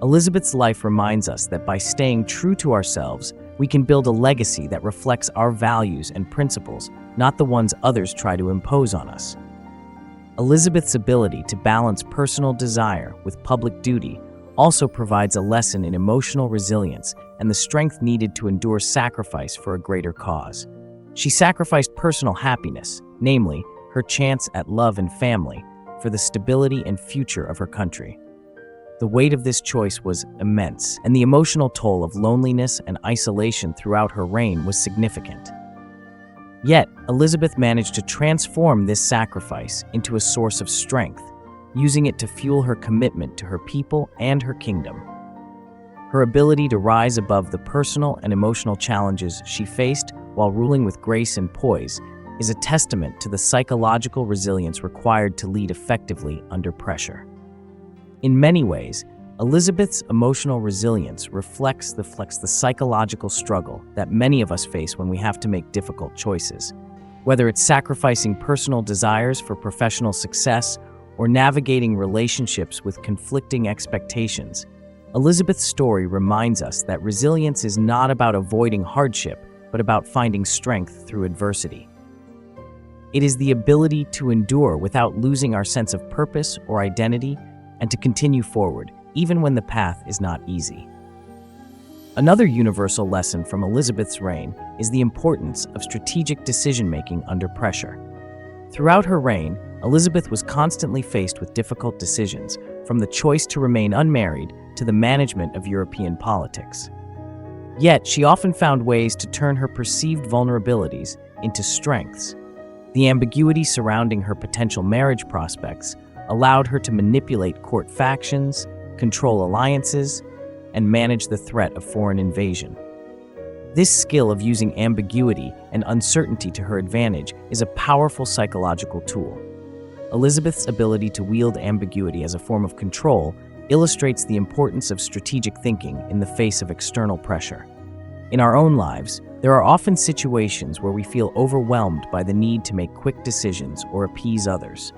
Elizabeth's life reminds us that by staying true to ourselves, we can build a legacy that reflects our values and principles, not the ones others try to impose on us. Elizabeth's ability to balance personal desire with public duty also provides a lesson in emotional resilience and the strength needed to endure sacrifice for a greater cause. She sacrificed personal happiness, namely, her chance at love and family, for the stability and future of her country. The weight of this choice was immense, and the emotional toll of loneliness and isolation throughout her reign was significant. Yet, Elizabeth managed to transform this sacrifice into a source of strength, using it to fuel her commitment to her people and her kingdom. Her ability to rise above the personal and emotional challenges she faced while ruling with grace and poise is a testament to the psychological resilience required to lead effectively under pressure. In many ways, Elizabeth's emotional resilience reflects the psychological struggle that many of us face when we have to make difficult choices. Whether it's sacrificing personal desires for professional success or navigating relationships with conflicting expectations, Elizabeth's story reminds us that resilience is not about avoiding hardship, but about finding strength through adversity. It is the ability to endure without losing our sense of purpose or identity, and to continue forward, even when the path is not easy. Another universal lesson from Elizabeth's reign is the importance of strategic decision-making under pressure. Throughout her reign, Elizabeth was constantly faced with difficult decisions, from the choice to remain unmarried to the management of European politics. Yet, she often found ways to turn her perceived vulnerabilities into strengths. The ambiguity surrounding her potential marriage prospects allowed her to manipulate court factions, control alliances, and manage the threat of foreign invasion. This skill of using ambiguity and uncertainty to her advantage is a powerful psychological tool. Elizabeth's ability to wield ambiguity as a form of control illustrates the importance of strategic thinking in the face of external pressure. In our own lives, there are often situations where we feel overwhelmed by the need to make quick decisions or appease others.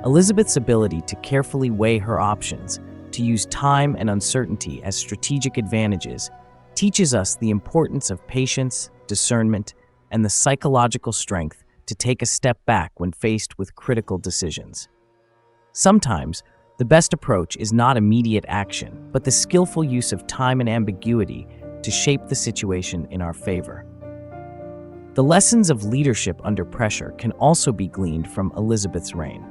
Elizabeth's ability to carefully weigh her options, to use time and uncertainty as strategic advantages, teaches us the importance of patience, discernment, and the psychological strength to take a step back when faced with critical decisions. Sometimes, the best approach is not immediate action, but the skillful use of time and ambiguity to shape the situation in our favor. The lessons of leadership under pressure can also be gleaned from Elizabeth's reign.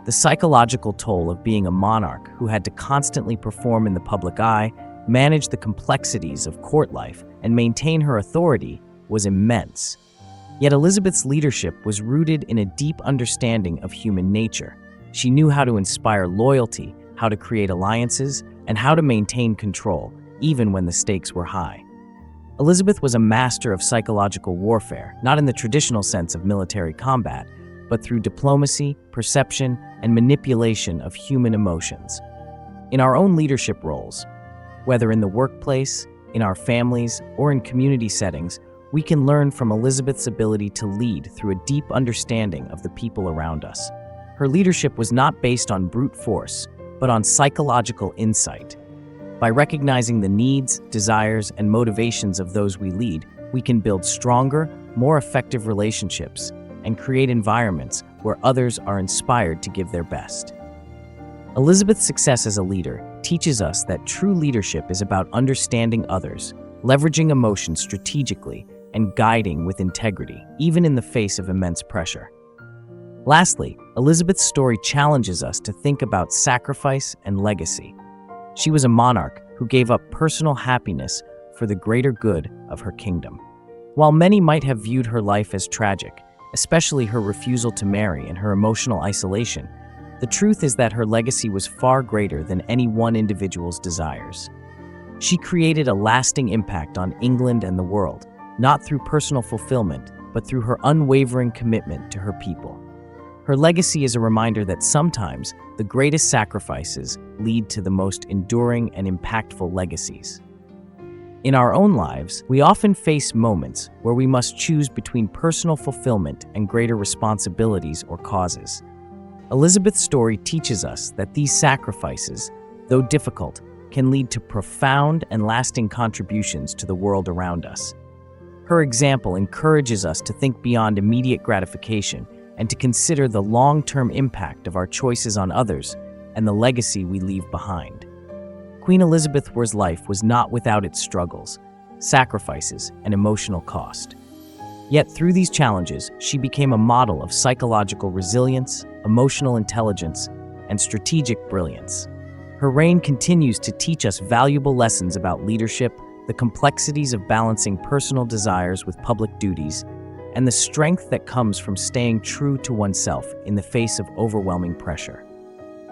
The psychological toll of being a monarch who had to constantly perform in the public eye, manage the complexities of court life, and maintain her authority was immense. Yet Elizabeth's leadership was rooted in a deep understanding of human nature. She knew how to inspire loyalty, how to create alliances, and how to maintain control, even when the stakes were high. Elizabeth was a master of psychological warfare, not in the traditional sense of military combat, but through diplomacy, perception, and manipulation of human emotions. In our own leadership roles, whether in the workplace, in our families, or in community settings, we can learn from Elizabeth's ability to lead through a deep understanding of the people around us. Her leadership was not based on brute force, but on psychological insight. By recognizing the needs, desires, and motivations of those we lead, we can build stronger, more effective relationships and create environments where others are inspired to give their best. Elizabeth's success as a leader teaches us that true leadership is about understanding others, leveraging emotions strategically, and guiding with integrity, even in the face of immense pressure. Lastly, Elizabeth's story challenges us to think about sacrifice and legacy. She was a monarch who gave up personal happiness for the greater good of her kingdom. While many might have viewed her life as tragic, especially her refusal to marry and her emotional isolation, the truth is that her legacy was far greater than any one individual's desires. She created a lasting impact on England and the world, not through personal fulfillment, but through her unwavering commitment to her people. Her legacy is a reminder that sometimes the greatest sacrifices lead to the most enduring and impactful legacies. In our own lives, we often face moments where we must choose between personal fulfillment and greater responsibilities or causes. Elizabeth's story teaches us that these sacrifices, though difficult, can lead to profound and lasting contributions to the world around us. Her example encourages us to think beyond immediate gratification and to consider the long-term impact of our choices on others and the legacy we leave behind. Queen Elizabeth's life was not without its struggles, sacrifices, and emotional cost. Yet through these challenges, she became a model of psychological resilience, emotional intelligence, and strategic brilliance. Her reign continues to teach us valuable lessons about leadership, the complexities of balancing personal desires with public duties, and the strength that comes from staying true to oneself in the face of overwhelming pressure.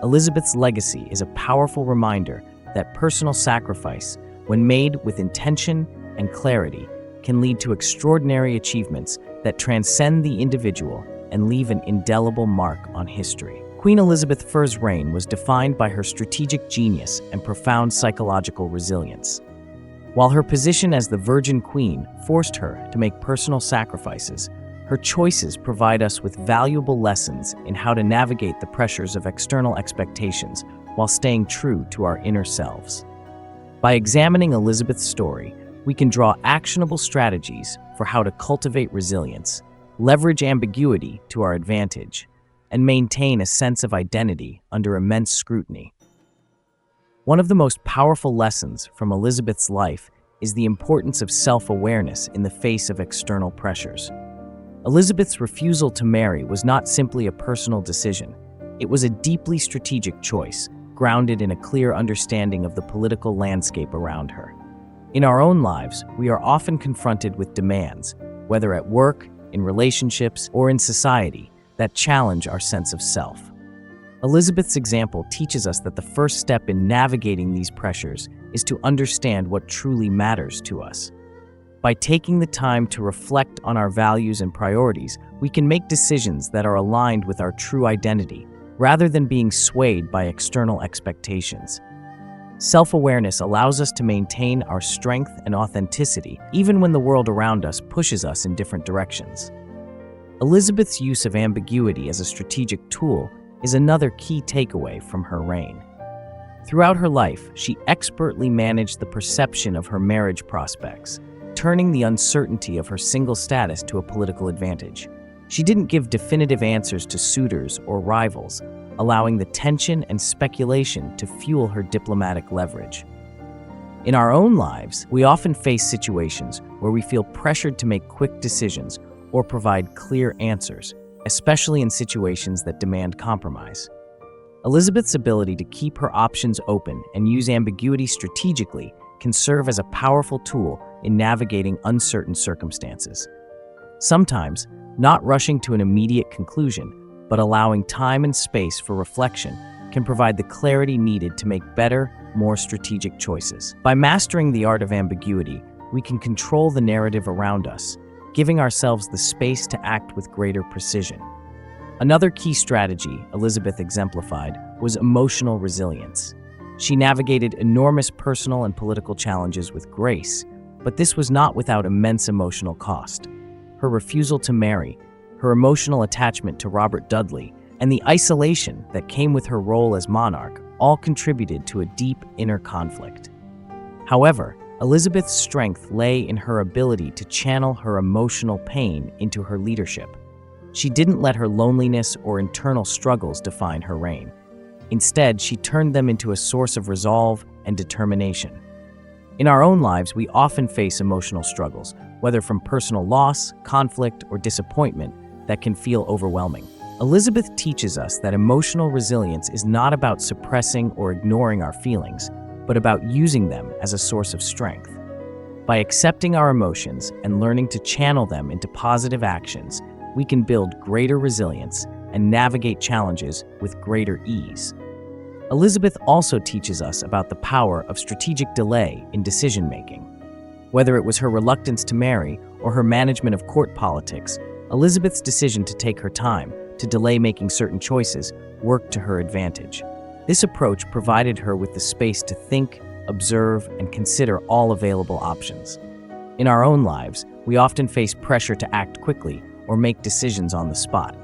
Elizabeth's legacy is a powerful reminder that personal sacrifice, when made with intention and clarity, can lead to extraordinary achievements that transcend the individual and leave an indelible mark on history. Queen Elizabeth I's reign was defined by her strategic genius and profound psychological resilience. While her position as the Virgin Queen forced her to make personal sacrifices, her choices provide us with valuable lessons in how to navigate the pressures of external expectations while staying true to our inner selves. By examining Elizabeth's story, we can draw actionable strategies for how to cultivate resilience, leverage ambiguity to our advantage, and maintain a sense of identity under immense scrutiny. One of the most powerful lessons from Elizabeth's life is the importance of self-awareness in the face of external pressures. Elizabeth's refusal to marry was not simply a personal decision. It was a deeply strategic choice, grounded in a clear understanding of the political landscape around her. In our own lives, we are often confronted with demands, whether at work, in relationships, or in society that challenge our sense of self. Elizabeth's example teaches us that the first step in navigating these pressures is to understand what truly matters to us. By taking the time to reflect on our values and priorities, we can make decisions that are aligned with our true identity, rather than being swayed by external expectations. Self-awareness allows us to maintain our strength and authenticity, even when the world around us pushes us in different directions. Elizabeth's use of ambiguity as a strategic tool is another key takeaway from her reign. Throughout her life, she expertly managed the perception of her marriage prospects, turning the uncertainty of her single status to a political advantage. She didn't give definitive answers to suitors or rivals, allowing the tension and speculation to fuel her diplomatic leverage. In our own lives, we often face situations where we feel pressured to make quick decisions or provide clear answers, especially in situations that demand compromise. Elizabeth's ability to keep her options open and use ambiguity strategically can serve as a powerful tool in navigating uncertain circumstances. Sometimes, not rushing to an immediate conclusion, but allowing time and space for reflection can provide the clarity needed to make better, more strategic choices. By mastering the art of ambiguity, we can control the narrative around us, giving ourselves the space to act with greater precision. Another key strategy Elizabeth exemplified was emotional resilience. She navigated enormous personal and political challenges with grace, but this was not without immense emotional cost. Her refusal to marry, her emotional attachment to Robert Dudley, and the isolation that came with her role as monarch all contributed to a deep inner conflict. However, Elizabeth's strength lay in her ability to channel her emotional pain into her leadership. She didn't let her loneliness or internal struggles define her reign. Instead, she turned them into a source of resolve and determination. In our own lives, we often face emotional struggles, whether from personal loss, conflict, or disappointment, that can feel overwhelming. Elizabeth teaches us that emotional resilience is not about suppressing or ignoring our feelings, but about using them as a source of strength. By accepting our emotions and learning to channel them into positive actions, we can build greater resilience and navigate challenges with greater ease. Elizabeth also teaches us about the power of strategic delay in decision-making. Whether it was her reluctance to marry or her management of court politics, Elizabeth's decision to take her time, to delay making certain choices, worked to her advantage. This approach provided her with the space to think, observe, and consider all available options. In our own lives, we often face pressure to act quickly or make decisions on the spot.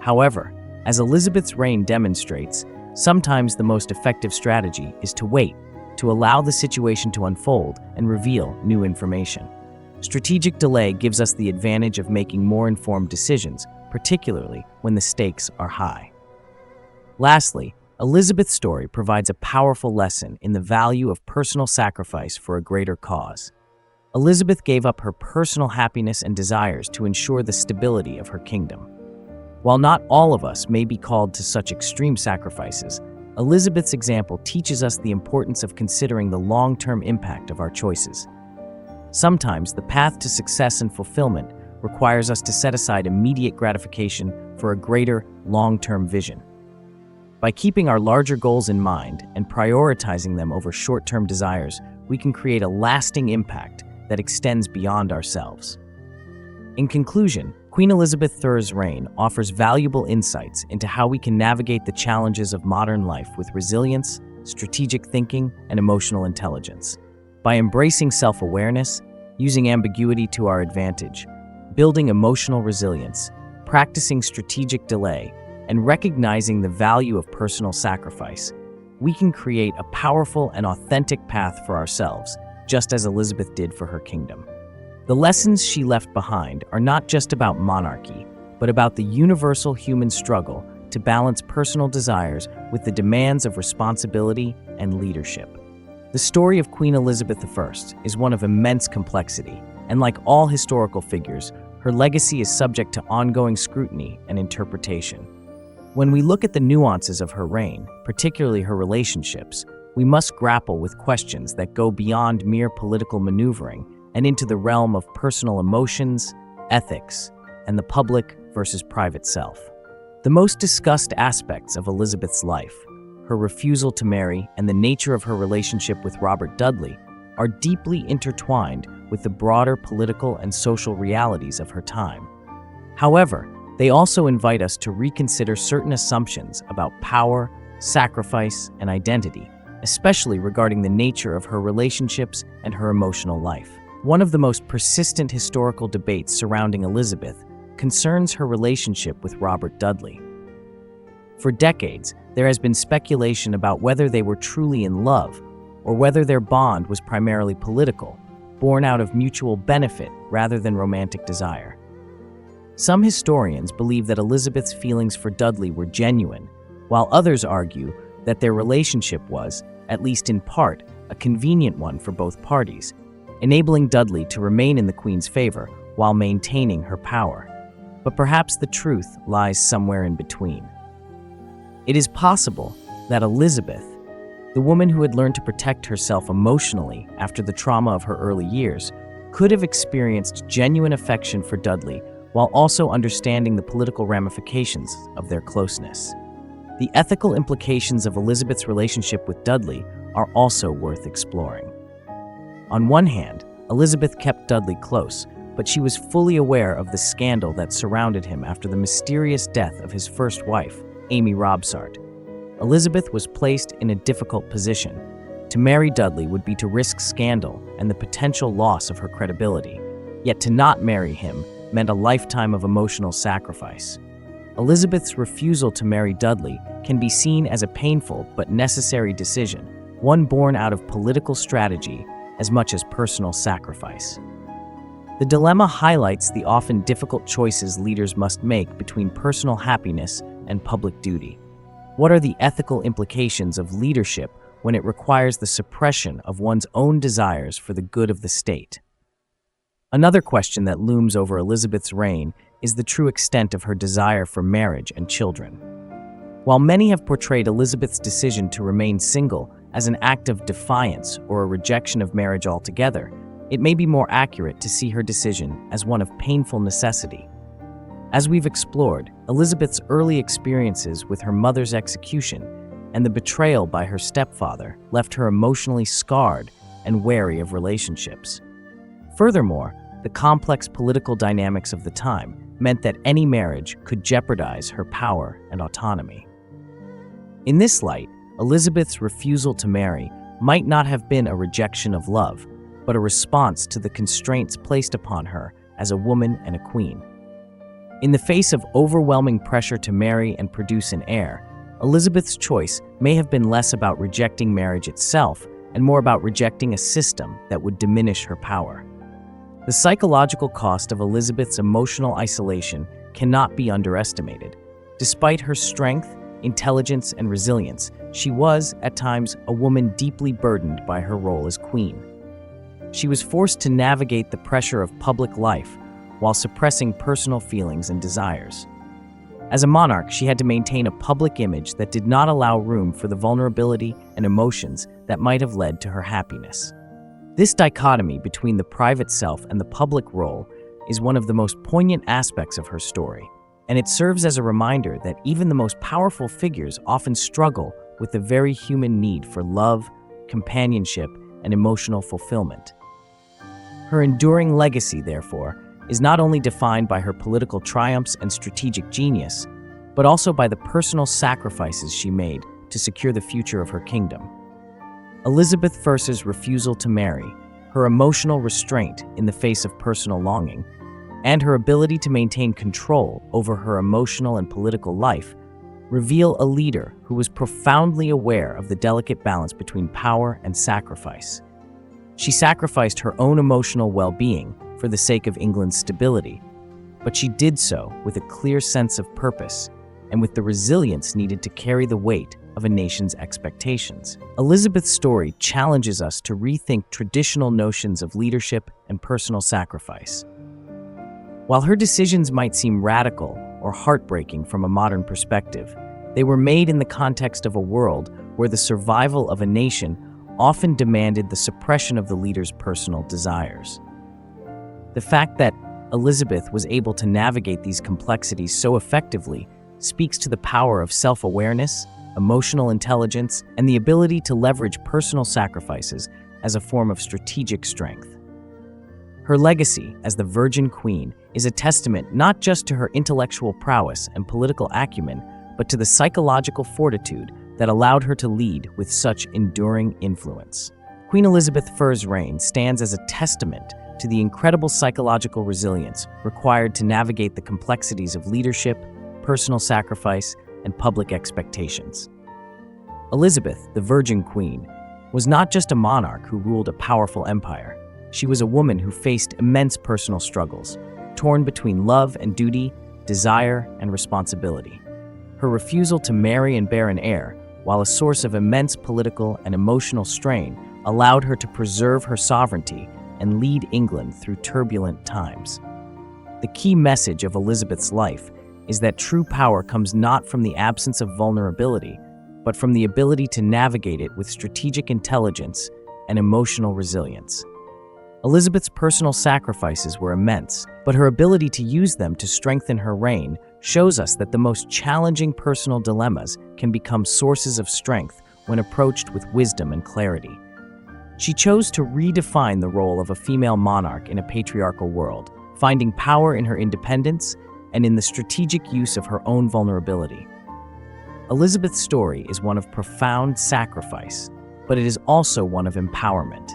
However, as Elizabeth's reign demonstrates, sometimes the most effective strategy is to wait, to allow the situation to unfold and reveal new information. Strategic delay gives us the advantage of making more informed decisions, particularly when the stakes are high. Lastly, Elizabeth's story provides a powerful lesson in the value of personal sacrifice for a greater cause. Elizabeth gave up her personal happiness and desires to ensure the stability of her kingdom. While not all of us may be called to such extreme sacrifices, Elizabeth's example teaches us the importance of considering the long-term impact of our choices. Sometimes the path to success and fulfillment requires us to set aside immediate gratification for a greater, long-term vision. By keeping our larger goals in mind and prioritizing them over short-term desires, we can create a lasting impact that extends beyond ourselves. In conclusion, Queen Elizabeth III's reign offers valuable insights into how we can navigate the challenges of modern life with resilience, strategic thinking, and emotional intelligence. By embracing self-awareness, using ambiguity to our advantage, building emotional resilience, practicing strategic delay, and recognizing the value of personal sacrifice, we can create a powerful and authentic path for ourselves, just as Elizabeth did for her kingdom. The lessons she left behind are not just about monarchy, but about the universal human struggle to balance personal desires with the demands of responsibility and leadership. The story of Queen Elizabeth I is one of immense complexity, and like all historical figures, her legacy is subject to ongoing scrutiny and interpretation. When we look at the nuances of her reign, particularly her relationships, we must grapple with questions that go beyond mere political maneuvering and into the realm of personal emotions, ethics, and the public versus private self. The most discussed aspects of Elizabeth's life, her refusal to marry and the nature of her relationship with Robert Dudley, are deeply intertwined with the broader political and social realities of her time. However, they also invite us to reconsider certain assumptions about power, sacrifice, and identity, especially regarding the nature of her relationships and her emotional life. One of the most persistent historical debates surrounding Elizabeth concerns her relationship with Robert Dudley. For decades, there has been speculation about whether they were truly in love or whether their bond was primarily political, born out of mutual benefit rather than romantic desire. Some historians believe that Elizabeth's feelings for Dudley were genuine, while others argue that their relationship was, at least in part, a convenient one for both parties, enabling Dudley to remain in the Queen's favor while maintaining her power. But perhaps the truth lies somewhere in between. It is possible that Elizabeth, the woman who had learned to protect herself emotionally after the trauma of her early years, could have experienced genuine affection for Dudley while also understanding the political ramifications of their closeness. The ethical implications of Elizabeth's relationship with Dudley are also worth exploring. On one hand, Elizabeth kept Dudley close, but she was fully aware of the scandal that surrounded him after the mysterious death of his first wife, Amy Robsart. Elizabeth was placed in a difficult position. To marry Dudley would be to risk scandal and the potential loss of her credibility, yet to not marry him meant a lifetime of emotional sacrifice. Elizabeth's refusal to marry Dudley can be seen as a painful but necessary decision, one born out of political strategy as much as personal sacrifice. The dilemma highlights the often difficult choices leaders must make between personal happiness and public duty. What are the ethical implications of leadership when it requires the suppression of one's own desires for the good of the state? Another question that looms over Elizabeth's reign is the true extent of her desire for marriage and children. While many have portrayed Elizabeth's decision to remain single as an act of defiance or a rejection of marriage altogether, it may be more accurate to see her decision as one of painful necessity. As we've explored, Elizabeth's early experiences with her mother's execution and the betrayal by her stepfather left her emotionally scarred and wary of relationships. Furthermore, the complex political dynamics of the time meant that any marriage could jeopardize her power and autonomy. In this light, Elizabeth's refusal to marry might not have been a rejection of love, but a response to the constraints placed upon her as a woman and a queen. In the face of overwhelming pressure to marry and produce an heir, Elizabeth's choice may have been less about rejecting marriage itself and more about rejecting a system that would diminish her power. The psychological cost of Elizabeth's emotional isolation cannot be underestimated. Despite her strength, intelligence, and resilience, she was, at times, a woman deeply burdened by her role as queen. She was forced to navigate the pressure of public life while suppressing personal feelings and desires. As a monarch, she had to maintain a public image that did not allow room for the vulnerability and emotions that might have led to her happiness. This dichotomy between the private self and the public role is one of the most poignant aspects of her story, and it serves as a reminder that even the most powerful figures often struggle with the very human need for love, companionship, and emotional fulfillment. Her enduring legacy, therefore, is not only defined by her political triumphs and strategic genius, but also by the personal sacrifices she made to secure the future of her kingdom. Elizabeth I's refusal to marry, her emotional restraint in the face of personal longing, and her ability to maintain control over her emotional and political life reveal a leader who was profoundly aware of the delicate balance between power and sacrifice. She sacrificed her own emotional well-being for the sake of England's stability, but she did so with a clear sense of purpose and with the resilience needed to carry the weight of a nation's expectations. Elizabeth's story challenges us to rethink traditional notions of leadership and personal sacrifice. While her decisions might seem radical or heartbreaking from a modern perspective, they were made in the context of a world where the survival of a nation often demanded the suppression of the leader's personal desires. The fact that Elizabeth was able to navigate these complexities so effectively speaks to the power of self-awareness, emotional intelligence, and the ability to leverage personal sacrifices as a form of strategic strength. Her legacy as the Virgin Queen is a testament not just to her intellectual prowess and political acumen, but to the psychological fortitude that allowed her to lead with such enduring influence. Queen Elizabeth I's reign stands as a testament to the incredible psychological resilience required to navigate the complexities of leadership, personal sacrifice, and public expectations. Elizabeth, the Virgin Queen, was not just a monarch who ruled a powerful empire. She was a woman who faced immense personal struggles, torn between love and duty, desire and responsibility. Her refusal to marry and bear an heir, while a source of immense political and emotional strain, allowed her to preserve her sovereignty and lead England through turbulent times. The key message of Elizabeth's life is that true power comes not from the absence of vulnerability, but from the ability to navigate it with strategic intelligence and emotional resilience. Elizabeth's personal sacrifices were immense, but her ability to use them to strengthen her reign shows us that the most challenging personal dilemmas can become sources of strength when approached with wisdom and clarity. She chose to redefine the role of a female monarch in a patriarchal world, finding power in her independence and in the strategic use of her own vulnerability. Elizabeth's story is one of profound sacrifice, but it is also one of empowerment.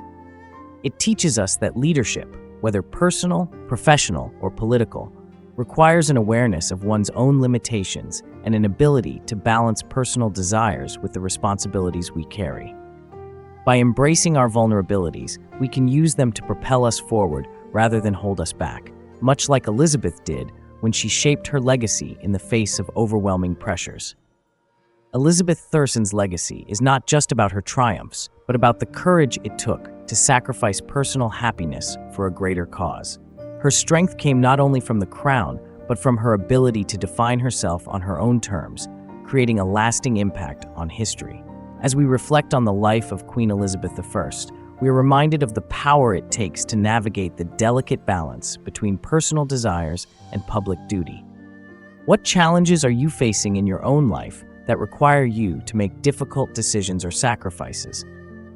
It teaches us that leadership, whether personal, professional, or political, requires an awareness of one's own limitations and an ability to balance personal desires with the responsibilities we carry. By embracing our vulnerabilities, we can use them to propel us forward rather than hold us back, much like Elizabeth did when she shaped her legacy in the face of overwhelming pressures. Elizabeth II's legacy is not just about her triumphs, but about the courage it took to sacrifice personal happiness for a greater cause. Her strength came not only from the crown, but from her ability to define herself on her own terms, creating a lasting impact on history. As we reflect on the life of Queen Elizabeth I, we are reminded of the power it takes to navigate the delicate balance between personal desires and public duty. What challenges are you facing in your own life that require you to make difficult decisions or sacrifices?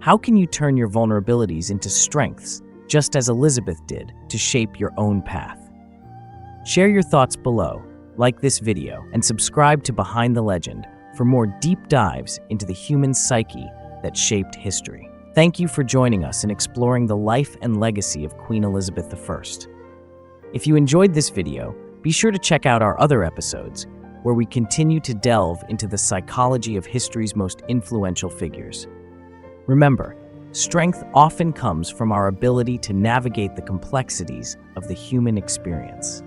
How can you turn your vulnerabilities into strengths, just as Elizabeth did, to shape your own path? Share your thoughts below, like this video, and subscribe to Behind the Legend for more deep dives into the human psyche that shaped history. Thank you for joining us in exploring the life and legacy of Queen Elizabeth I. If you enjoyed this video, be sure to check out our other episodes, where we continue to delve into the psychology of history's most influential figures. Remember, strength often comes from our ability to navigate the complexities of the human experience.